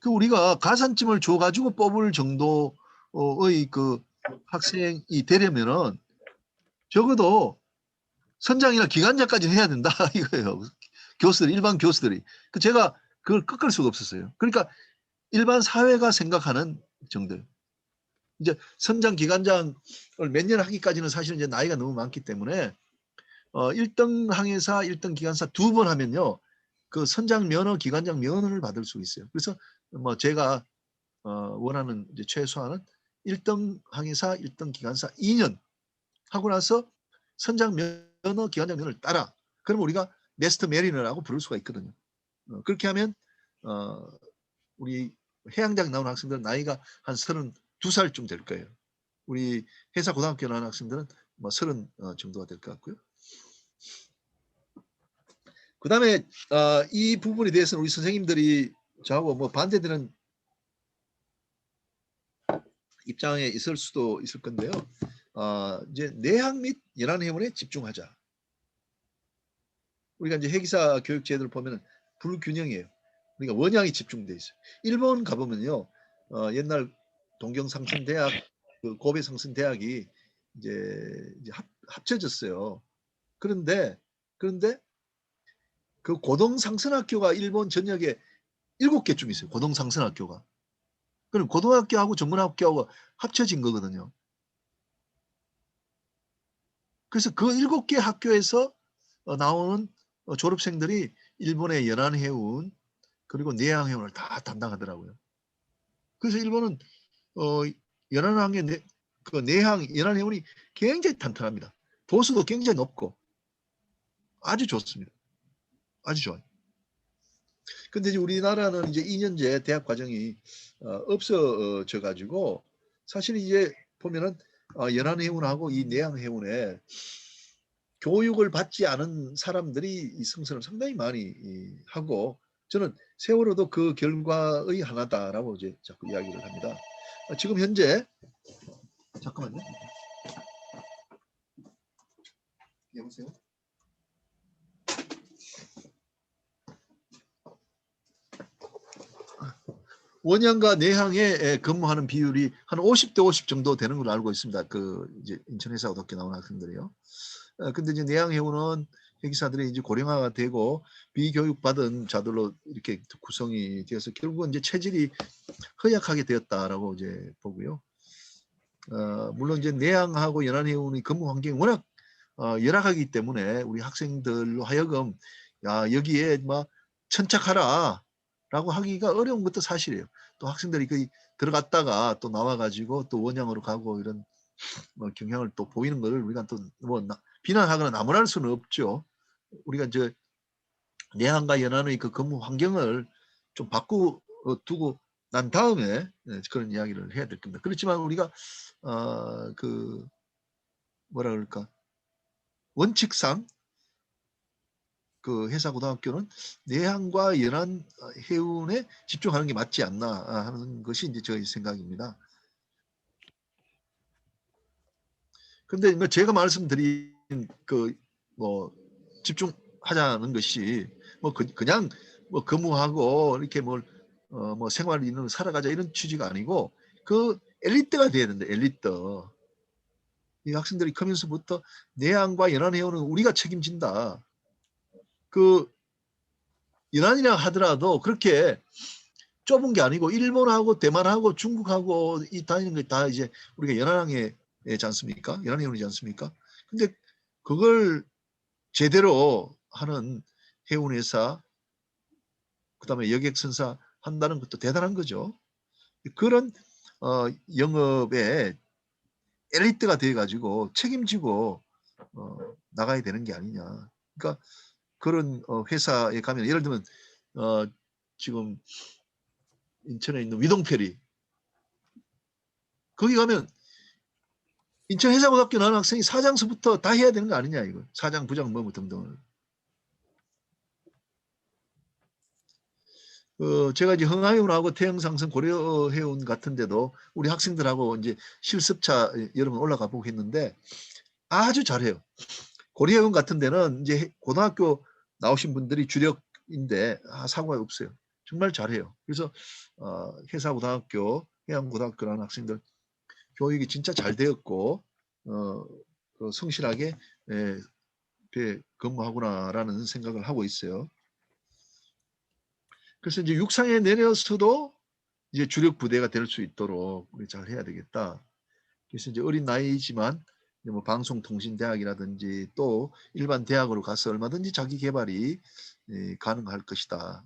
우리가 가산점을 줘가지고 뽑을 정도의 학생이 되려면은 적어도 선장이나 기관장까지 해야 된다 이거예요. 일반 교수들이. 제가 그걸 꺾을 수가 없었어요. 그러니까 일반 사회가 생각하는 정도. 이제 선장 기관장을 몇 년 하기까지는 사실 이제 나이가 너무 많기 때문에 1등 항해사, 1등 기관사 2번 하면요. 그 선장 면허, 기관장 면허를 받을 수 있어요. 그래서 뭐 제가 원하는 이제 최소한은 1등 항해사, 1등 기관사 2년 하고 나서 선장 면허, 기관장 면허를 따라. 그러면 우리가 네스트 메리너라고 부를 수가 있거든요. 그렇게 하면 우리 해양대학 나온 학생들은 나이가 한 32살쯤 될 거예요. 우리 회사 고등학교 나온 학생들은 뭐 30 정도가 될 것 같고요. 그 다음에 이 부분에 대해서는 우리 선생님들이 저하고 뭐 반대되는 입장에 있을 수도 있을 건데요. 이제 내학 및 연안해운에 집중하자. 우리가 이제 해기사 교육 제도를 보면 불균형이에요. 그러니까 원양이 집중돼 있어요. 일본 가보면요, 옛날 동경상승대학, 고베상승대학이 이제 합쳐졌어요. 그런데 그 고등상승학교가 일본 전역에 7개쯤 있어요. 고등상승학교가. 그럼 고등학교하고 전문학교하고 합쳐진 거거든요. 그래서 그 7개 학교에서 나오는 졸업생들이 일본의 연안해운 그리고 내양해운을 다 담당하더라고요. 그래서 일본은 연안항해 내항 연안해운이 굉장히 탄탄합니다. 도수도 굉장히 높고 아주 좋습니다. 아주 좋아요. 근데 이제 우리나라는 이제 2년제 대학 과정이 없어져 가지고 사실 이제 보면은 연안해운하고 이 내양해운에 교육을 받지 않은 사람들이 이 승선을 상당히 많이 하고 저는 세월호도 그 결과의 하나다라고 이제 자꾸 이야기를 합니다. 지금 현재 잠깐만요. 여보세요? 원양과 내항에 근무하는 비율이 한 50대 50 정도 되는 걸로 알고 있습니다. 그 이제 인천해사고등학교 나온 학생들이요. 근데 이제 내항 해운은 해기사들이 이제 고령화가 되고 비교육받은 자들로 이렇게 구성이 되어서 결국은 이제 체질이 허약하게 되었다라고 이제 보고요. 물론 이제 내항하고 연안해운의 근무 환경이 워낙 열악하기 때문에 우리 학생들로 하여금 야 여기에 뭐 천착하라라고 하기가 어려운 것도 사실이에요. 또 학생들이 그 들어갔다가 또 나와가지고 또 원양으로 가고 이런 뭐 경향을 또 보이는 것을 우리가 또 뭐 비난하거나 나무랄 수는 없죠. 우리가 이제 내항과 연안의 그 근무 환경을 좀 바꾸두고 난 다음에 그런 이야기를 해야 될 겁니다. 그렇지만 우리가 그 뭐라 그럴까 원칙상 그 해사고등학교는 내항과 연안 해운에 집중하는 게 맞지 않나 하는 것이 이제 저희 생각입니다. 그런데 뭐 제가 말씀드린 그 뭐 집중하자는 것이 뭐 그냥 뭐 근무하고 이렇게 뭐 생활을 있는 살아가자 이런 취지가 아니고 그 엘리트가 돼야 된다. 엘리트. 이 학생들이 크면서부터 내항과 연안 해운은 우리가 책임진다. 그 연안이라 하더라도 그렇게 좁은 게 아니고 일본하고 대만하고 중국하고 이 다니는 게 다 이제 우리가 연안항해지 않습니까? 연안해운이지 않습니까? 근데 그걸 제대로 하는 해운회사 그다음에 여객선사 한다는 것도 대단한 거죠. 그런 영업에 엘리트가 돼가지고 책임지고 나가야 되는 게 아니냐. 그러니까 그런 회사에 가면 예를 들면 지금 인천에 있는 위동페리 거기 가면 인천해사고등학교 나온 학생이 사장서부터 다 해야 되는 거 아니냐 이거. 사장, 부장 뭐 등등을. 제가 이제 흥하해운하고 태영상선 고려해운 같은 데도 우리 학생들하고 이제 실습차 여러 번 올라가 보고 했는데 아주 잘해요. 고려해운 같은 데는 이제 고등학교 나오신 분들이 주력인데 사고가 없어요. 정말 잘해요. 그래서 해사고등학교, 해양고등학교라는 학생들 교육이 진짜 잘 되었고 성실하게 근무하구나라는 생각을 하고 있어요. 그래서 이제 육상에 내려서도 이제 주력 부대가 될 수 있도록 우리 잘 해야 되겠다. 그래서 이제 어린 나이지만 뭐 방송통신대학이라든지 또 일반 대학으로 가서 얼마든지 자기 개발이 가능할 것이다.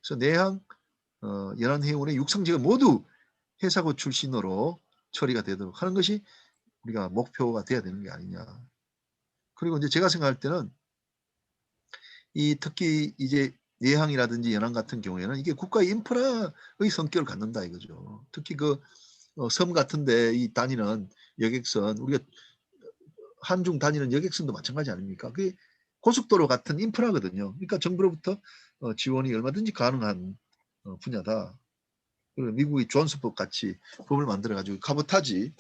그래서 내항, 연안해운의 육상직을 모두 해사고 출신으로 처리가 되도록 하는 것이 우리가 목표가 돼야 되는 게 아니냐. 그리고 이제 제가 생각할 때는 특히 이제 내항이라든지 연안 같은 경우에는 이게 국가 인프라의 성격을 갖는다 이거죠. 특히 그 섬 같은데 이 다니는 여객선 우리가 한중 다니는 여객선도 마찬가지 아닙니까? 그게 고속도로 같은 인프라거든요. 그러니까 정부로부터 지원이 얼마든지 가능한 분야다. 그리고 미국의 존스법 같이 법을 만들어 가지고 카보타지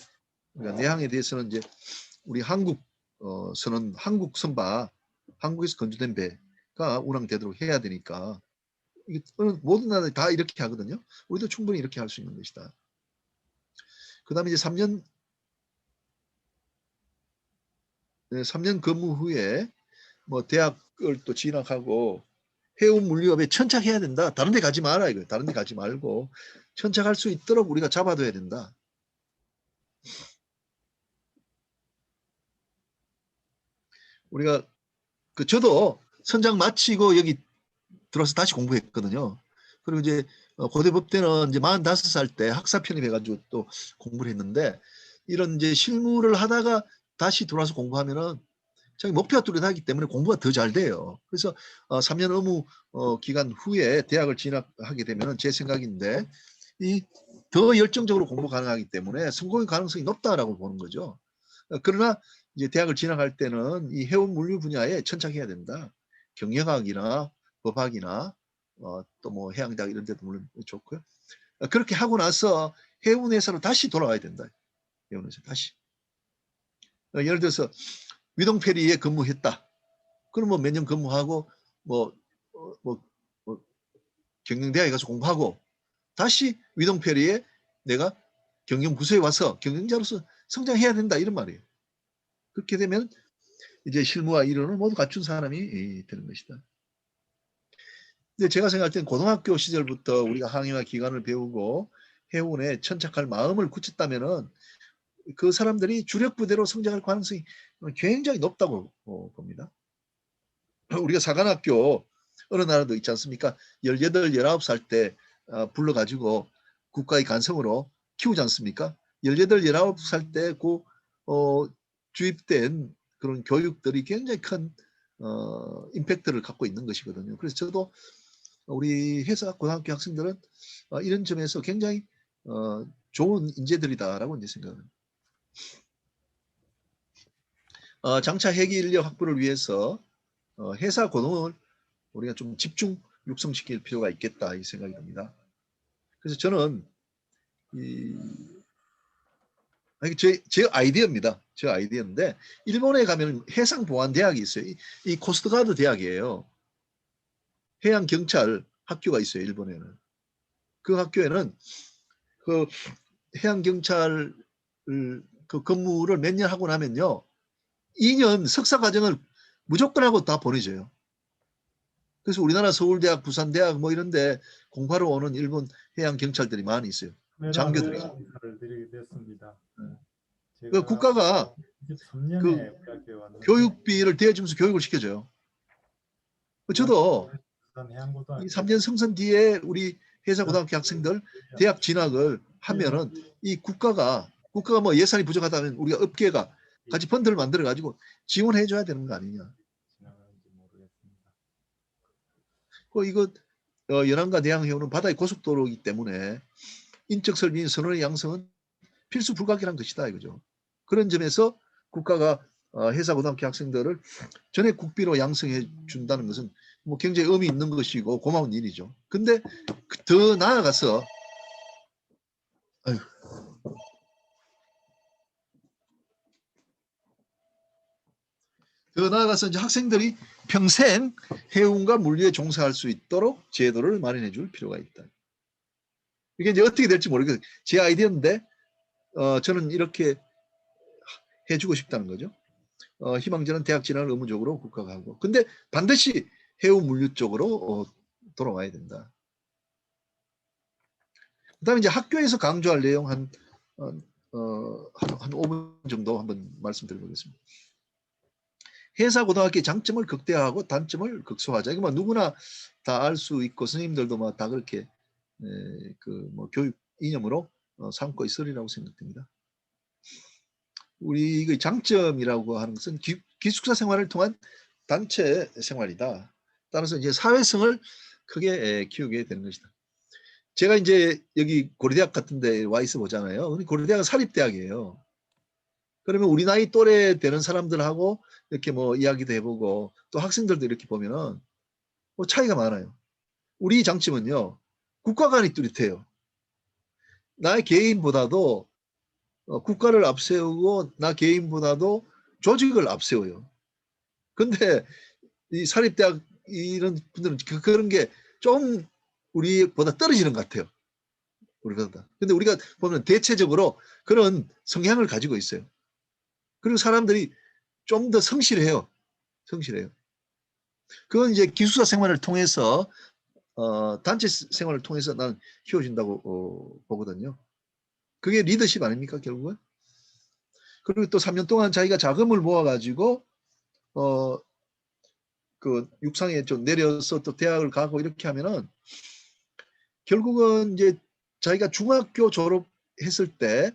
그러니까 내항에 대해서는 이제 우리 한국 선은 한국 선박 한국에서 건조된 배가 운항되도록 해야 되니까 모든 나라들이 다 이렇게 하거든요. 우리도 충분히 이렇게 할 수 있는 것이다. 그다음에 이제 3년 근무 후에 뭐 대학을 또 진학하고 해운 물류업에 천착해야 된다. 다른 데 가지 마라 이거. 다른 데 가지 말고 천착할 수 있도록 우리가 잡아둬야 된다. 우리가 저도 선장 마치고 여기 들어와서 다시 공부했거든요. 그리고 이제 고대법대는 이제 45살 때 학사 편입해가지고 또 공부를 했는데 이런 이제 실무를 하다가 다시 들어와서 공부하면은 자기 목표가 뚜렷하기 때문에 공부가 더 잘 돼요. 그래서 3년 의무 기간 후에 대학을 진학하게 되면 제 생각인데 더 열정적으로 공부 가능하기 때문에 성공의 가능성이 높다라고 보는 거죠. 그러나 이제 대학을 진학할 때는 이 해운 물류 분야에 천착해야 된다. 경영학이나 법학이나 또 뭐 해양대학 이런 데도 물론 좋고요. 그렇게 하고 나서 해운회사로 다시 돌아와야 된다. 해운회사 다시. 예를 들어서 위동페리에 근무했다. 그럼 뭐 몇 년 근무하고 뭐 경영대학에 가서 공부하고 다시 위동페리에 내가 경영부서에 와서 경영자로서 성장해야 된다 이런 말이에요. 그렇게 되면 이제 실무와 이론을 모두 갖춘 사람이 되는 것이다. 근데 제가 생각할 때는 고등학교 시절부터 우리가 항해와 기관을 배우고 해운에 천착할 마음을 굳혔다면은 그 사람들이 주력 부대로 성장할 가능성이 굉장히 높다고 봅니다. 우리가 사관학교 어느 나라도 있지 않습니까? 18, 19살 때 불러가지고 국가의 간성으로 키우지 않습니까? 18, 19살 때 그 주입된 그런 교육들이 굉장히 큰 임팩트를 갖고 있는 것이거든요. 그래서 저도 우리 회사 고등학교 학생들은 이런 점에서 굉장히 좋은 인재들이다라고 이제 생각합니다. 장차 회계 인력 확보를 위해서 회사 고동을 우리가 좀 집중 육성시킬 필요가 있겠다 이 생각이 듭니다. 그래서 저는 제 아이디어입니다. 제 아이디어인데 일본에 가면 해상보안대학이 있어요. 이 코스트가드 대학이에요. 해양경찰 학교가 있어요. 일본에는. 그 학교에는 그 해양경찰 그 근무를 몇 년 하고 나면요. 2년 석사 과정을 무조건 하고 다 보내줘요. 그래서 우리나라 서울대학, 부산대학 뭐 이런데 공부하러 오는 일본 해양경찰들이 많이 있어요. 장교들이. 드리게 됐습니다. 그 국가가 23년에 그 교육비를 대주면서 교육을 시켜줘요. 저도 이 3년 성선 뒤에 우리 회사고등학교 학생들 대학 진학을 하면은 이 국가가 뭐 예산이 부족하다면 우리가 업계가 같이 펀드를 만들어 가지고 지원해 줘야 되는 거 아니냐. 이거 연안과 대양해운은 바다의 고속도로이기 때문에 인적 설비인 선원의 양성은 필수 불가결한 것이다 이거죠. 그런 점에서 국가가 회사고등학교 학생들을 전액 국비로 양성해 준다는 것은 뭐 굉장히 의미 있는 것이고 고마운 일이죠. 근데 더 나아가서 이제 학생들이 평생 해운과 물류에 종사할 수 있도록 제도를 마련해 줄 필요가 있다. 이게 이제 어떻게 될지 모르겠어요. 제 아이디어인데 저는 이렇게 해주고 싶다는 거죠. 희망자는 대학 진학을 의무적으로 국가가 하고. 근데 반드시 해운 물류 쪽으로 돌아와야 된다. 그 다음에 이제 학교에서 강조할 내용 한 5분 정도 한번 말씀드려보겠습니다. 회사고등학교의 장점을 극대화하고 단점을 극소화하자. 이거 뭐 누구나 다 알 수 있고 선생님들도 뭐 다 그렇게 그 뭐 교육 이념으로 삼고 있으리라고 생각됩니다. 우리 그 장점이라고 하는 것은 기숙사 생활을 통한 단체 생활이다. 따라서 이제 사회성을 크게 키우게 되는 것이다. 제가 이제 여기 고려대학 같은 데 와 있어 보잖아요. 우리 고려대학은 사립대학이에요. 그러면 우리 나이 또래 되는 사람들하고 이렇게 뭐 이야기도 해보고 또 학생들도 이렇게 보면은 뭐 차이가 많아요. 우리 장점은요. 국가 간이 뚜렷해요. 나의 개인보다도 국가를 앞세우고 나 개인보다도 조직을 앞세워요. 근데 이 사립대학 이런 분들은 그런 게 좀 우리보다 떨어지는 것 같아요. 우리보다. 근데 우리가 보면 대체적으로 그런 성향을 가지고 있어요. 그리고 사람들이 좀 더 성실해요. 성실해요. 그건 이제 기숙사 생활을 통해서 단체 생활을 통해서 난 키워진다고 보거든요. 그게 리더십 아닙니까 결국은? 그리고 또 3년 동안 자기가 자금을 모아가지고 그 육상에 좀 내려서 또 대학을 가고 이렇게 하면은 결국은 이제 자기가 중학교 졸업했을 때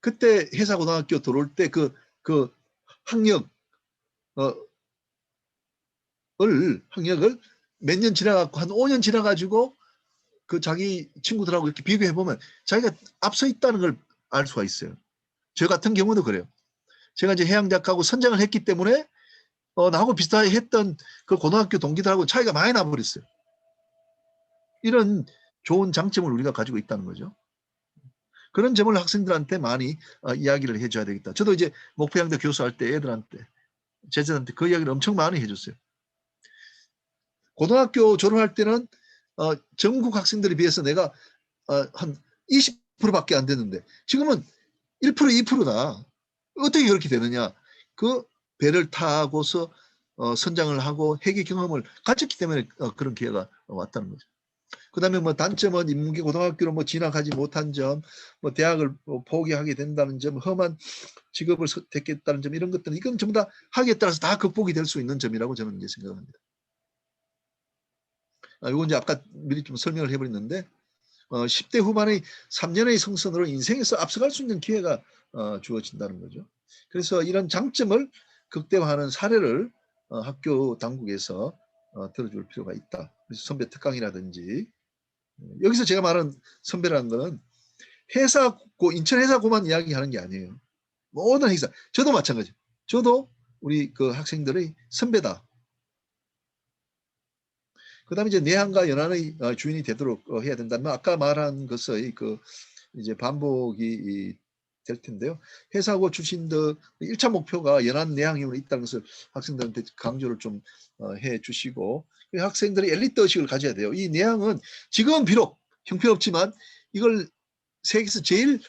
그때 회사고등학교 들어올 때 그 학력을 몇 년 지나갖고 한 5년 지나가지고 그 자기 친구들하고 이렇게 비교해 보면 자기가 앞서 있다는 걸 알 수가 있어요. 저 같은 경우도 그래요. 제가 이제 해양대학하고 선장을 했기 때문에 나하고 비슷하게 했던 그 고등학교 동기들하고 차이가 많이 나버렸어요. 이런 좋은 장점을 우리가 가지고 있다는 거죠. 그런 점을 학생들한테 많이 이야기를 해줘야 되겠다. 저도 이제 목포양대 교수할 때 애들한테 제자들한테 그 이야기를 엄청 많이 해줬어요. 고등학교 졸업할 때는 전국 학생들에 비해서 내가 한 20%밖에 안 됐는데 지금은 1%, 2%다. 어떻게 그렇게 되느냐? 그 배를 타고서 선장을 하고 회계 경험을 가졌기 때문에 그런 기회가 왔다는 거죠. 그다음에 뭐 단점은 인문계 고등학교로 뭐 진학하지 못한 점, 뭐 대학을 포기하게 된다는 점, 험한 직업을 택했다는 점, 이런 것들은 이건 전부 다 학위에 따라서 다 극복이 될 수 있는 점이라고 저는 이제 생각합니다. 이건 이제 아까 미리 좀 설명을 해버렸는데 10대 후반의 3년의 성선으로 인생에서 앞서갈 수 있는 기회가 주어진다는 거죠. 그래서 이런 장점을 극대화하는 사례를 학교 당국에서 들어줄 필요가 있다. 그래서 선배 특강이라든지, 여기서 제가 말하는 선배라는 거는 회사고, 인천 회사고만 이야기하는 게 아니에요. 모든 회사, 저도 마찬가지. 저도 우리 그 학생들의 선배다. 그다음에 이제 내한과 연한의 주인이 되도록 해야 된다면 아까 말한 것의 그 이제 반복이 될 텐데요. 회사고 출신들 1차 목표가 연한 내향형으로 있다는 것을 학생들한테 강조를 좀 해 주시고, 학생들이 엘리트 의식을 가져야 돼요. 이 내향은 지금은 비록 형편없지만 이걸 세계에서 제일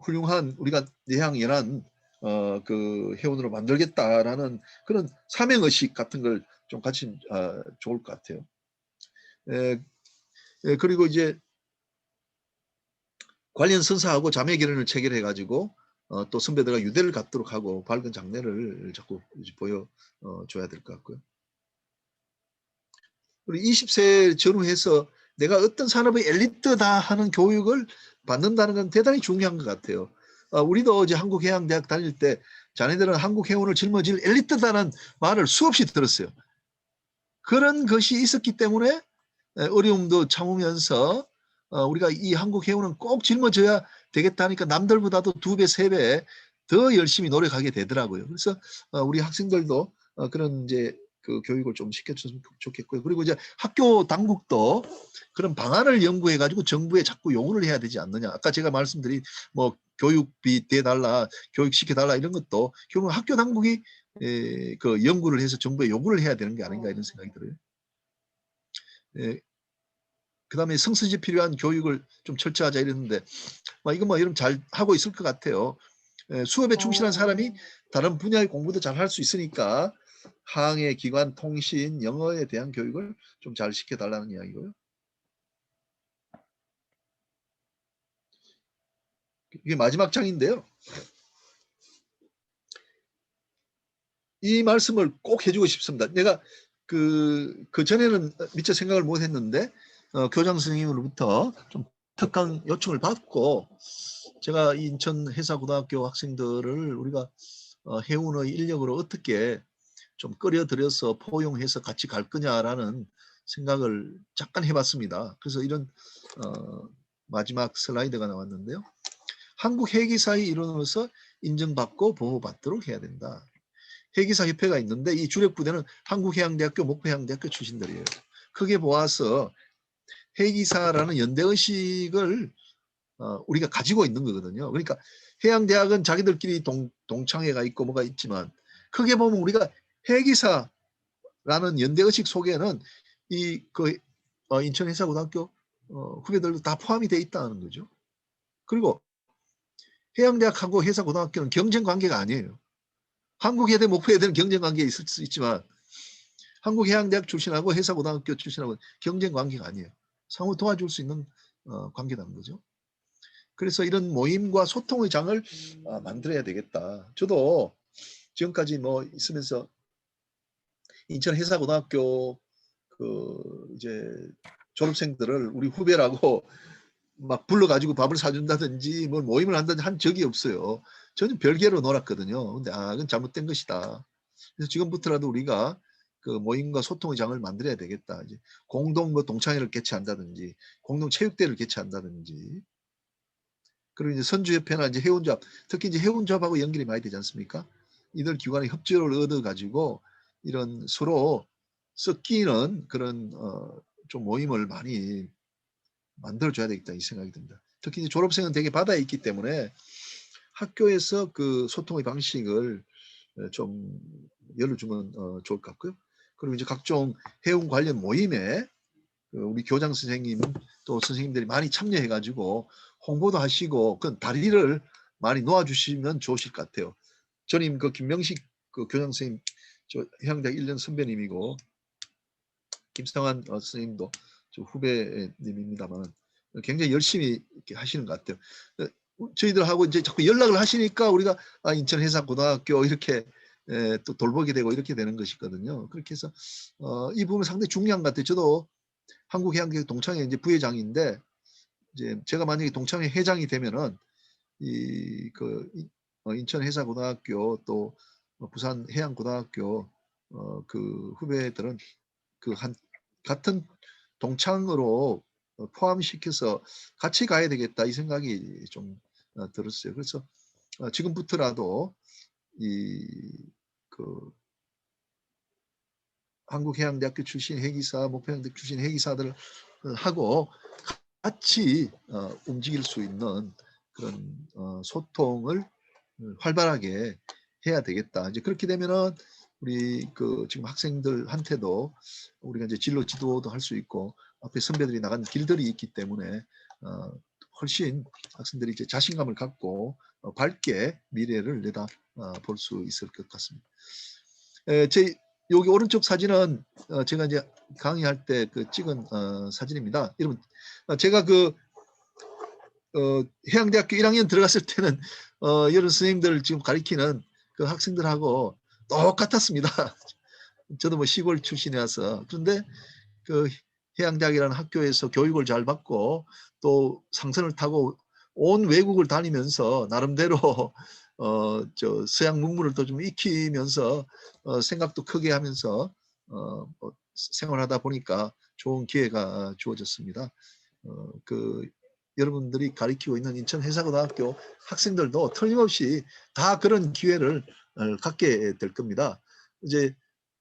훌륭한 우리가 내향 연한 그 회원으로 만들겠다라는 그런 사명의식 같은 걸 좀 가지면 좋을 것 같아요. 그리고 이제 관련 선사하고 자매 결연을 체결해 가지고 또 선배들과 유대를 갖도록 하고 밝은 장래를 자꾸 보여줘야 될 것 같고요. 그리고 20세 전후해서 내가 어떤 산업의 엘리트다 하는 교육을 받는다는 건 대단히 중요한 것 같아요. 우리도 이제 한국해양대학 다닐 때 자네들은 한국해운을 짊어질 엘리트다는 말을 수없이 들었어요. 그런 것이 있었기 때문에 어려움도 참으면서 우리가 이 한국해운은 꼭 짊어져야 되겠다 하니까 남들보다도 2배, 3배 더 열심히 노력하게 되더라고요. 그래서 우리 학생들도 그런 이제 그 교육을 좀 시켜줬으면 좋겠고요. 그리고 이제 학교 당국도 그런 방안을 연구해 가지고 정부에 자꾸 요구를 해야 되지 않느냐. 아까 제가 말씀드린 뭐 교육비 대달라, 교육시켜달라 이런 것도 결국 학교 당국이 그 연구를 해서 정부에 요구를 해야 되는 게 아닌가 이런 생각이 들어요. 그다음에 성수지 필요한 교육을 좀 철저하자 이랬는데 이건 뭐 여러분 잘 하고 있을 것 같아요. 수업에 충실한 사람이 다른 분야의 공부도 잘 할 수 있으니까 항해, 기관, 통신, 영어에 대한 교육을 좀 잘 시켜달라는 이야기고요. 이게 마지막 장인데요. 이 말씀을 꼭 해주고 싶습니다. 내가 그 전에는 미처 생각을 못했는데 교장 선생님으로부터 좀 특강 요청을 받고 제가 인천 해사고등학교 학생들을 우리가 해운의 인력으로 어떻게 좀 끌어들여서 포용해서 같이 갈 거냐라는 생각을 잠깐 해봤습니다. 그래서 이런 마지막 슬라이드가 나왔는데요. 한국 회계사의 일원으로서 인정받고 보호받도록 해야 된다. 회계사 협회가 있는데 이 주력 부대는 한국해양대학교, 목포해양대학교 출신들이에요. 크게 보아서 회계사라는 연대의식을 우리가 가지고 있는 거거든요. 그러니까 해양대학은 자기들끼리 동창회가 있고 뭐가 있지만 크게 보면 우리가 회계사라는 연대의식 속에는 이 그 인천해사고등학교 후배들도 다 포함이 돼 있다는 거죠. 그리고 해양대학하고 해사고등학교는 경쟁 관계가 아니에요. 한국해대, 목포해대는 경쟁 관계에 있을 수 있지만 한국해양대학 출신하고 해사고등학교 출신하고 경쟁 관계가 아니에요. 상호 도와줄 수 있는 관계라는 거죠. 그래서 이런 모임과 소통의 장을 만들어야 되겠다. 저도 지금까지 뭐 있으면서 인천 해사고등학교 그 이제 졸업생들을 우리 후배라고 막 불러가지고 밥을 사준다든지 뭐 모임을 한다든지 한 적이 없어요. 저는 별개로 놀았거든요. 근데 그건 잘못된 것이다. 그래서 지금부터라도 우리가 그 모임과 소통의 장을 만들어야 되겠다. 이제 공동 뭐 동창회를 개최한다든지 공동 체육대회를 개최한다든지 그리고 이제 선주협회나 이제 해운조합, 특히 이제 해운조합하고 연결이 많이 되지 않습니까? 이들 기관의 협조를 얻어가지고 이런 서로 섞이는 그런 좀 모임을 많이 만들어줘야 되겠다 이 생각이 듭니다. 특히 이제 졸업생은 되게 바다에 있기 때문에 학교에서 그 소통의 방식을 좀 열어주면 좋을 것 같고요. 그리고 이제 각종 해운 관련 모임에 우리 교장 선생님 또 선생님들이 많이 참여해가지고 홍보도 하시고 그 다리를 많이 놓아주시면 좋으실 것 같아요. 저님 그 김명식 그 교장 선생님 저 해양대학 1년 선배님이고 김성환 선생님도 저 후배님입니다만 굉장히 열심히 이렇게 하시는 것 같아요. 저희들하고 이제 자꾸 연락을 하시니까 우리가 인천해상고등학교 이렇게 또 돌보게 되고 이렇게 되는 것이거든요. 그렇게 해서 이 부분 상당히 중요한 것 같아요. 저도 한국해양대학 동창회 이제 부회장인데 이제 제가 만약에 동창회 회장이 되면은 인천해상고등학교 또 부산해양고등학교 그 후배들은 그 같은 동창으로 포함시켜서 같이 가야 되겠다 이 생각이 좀 들었어요. 그래서 지금부터라도 그 한국해양대학교 출신 해기사, 목포해양대학 출신 해기사들 하고 같이 움직일 수 있는 그런 소통을 활발하게 해야 되겠다. 이제 그렇게 되면은 우리 그 지금 학생들한테도 우리가 이제 진로 지도도 할 수 있고 앞에 선배들이 나간 길들이 있기 때문에 훨씬 학생들이 이제 자신감을 갖고 밝게 미래를 내다 볼 수 있을 것 같습니다. 제 여기 오른쪽 사진은 제가 이제 강의할 때 그 찍은 사진입니다. 여러분 제가 그 해양대학교 1학년 들어갔을 때는 여러 선생님들 지금 가리키는 그 학생들하고 똑같았습니다. 저도 뭐 시골 출신이라서. 그런데 그 해양대학이라는 학교에서 교육을 잘 받고 또 상선을 타고 온 외국을 다니면서 나름대로 저 서양 문물을 또 좀 익히면서 생각도 크게 하면서 뭐 생활하다 보니까 좋은 기회가 주어졌습니다. 그 여러분들이 가르치고 있는 인천해상고등학교 학생들도 틀림없이 다 그런 기회를 갖게 될 겁니다. 이제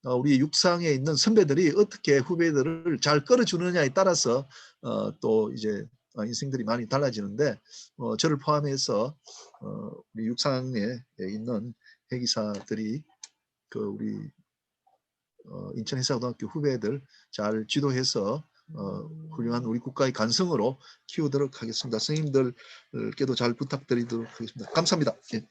우리 육상에 있는 선배들이 어떻게 후배들을 잘 끌어주느냐에 따라서 또 이제 인생들이 많이 달라지는데 저를 포함해서 우리 육상에 있는 해기사들이 그 우리 인천해상고등학교 후배들 잘 지도해서 훌륭한 우리 국가의 간성으로 키우도록 하겠습니다. 선생님들께도 잘 부탁드리도록 하겠습니다. 감사합니다. 예.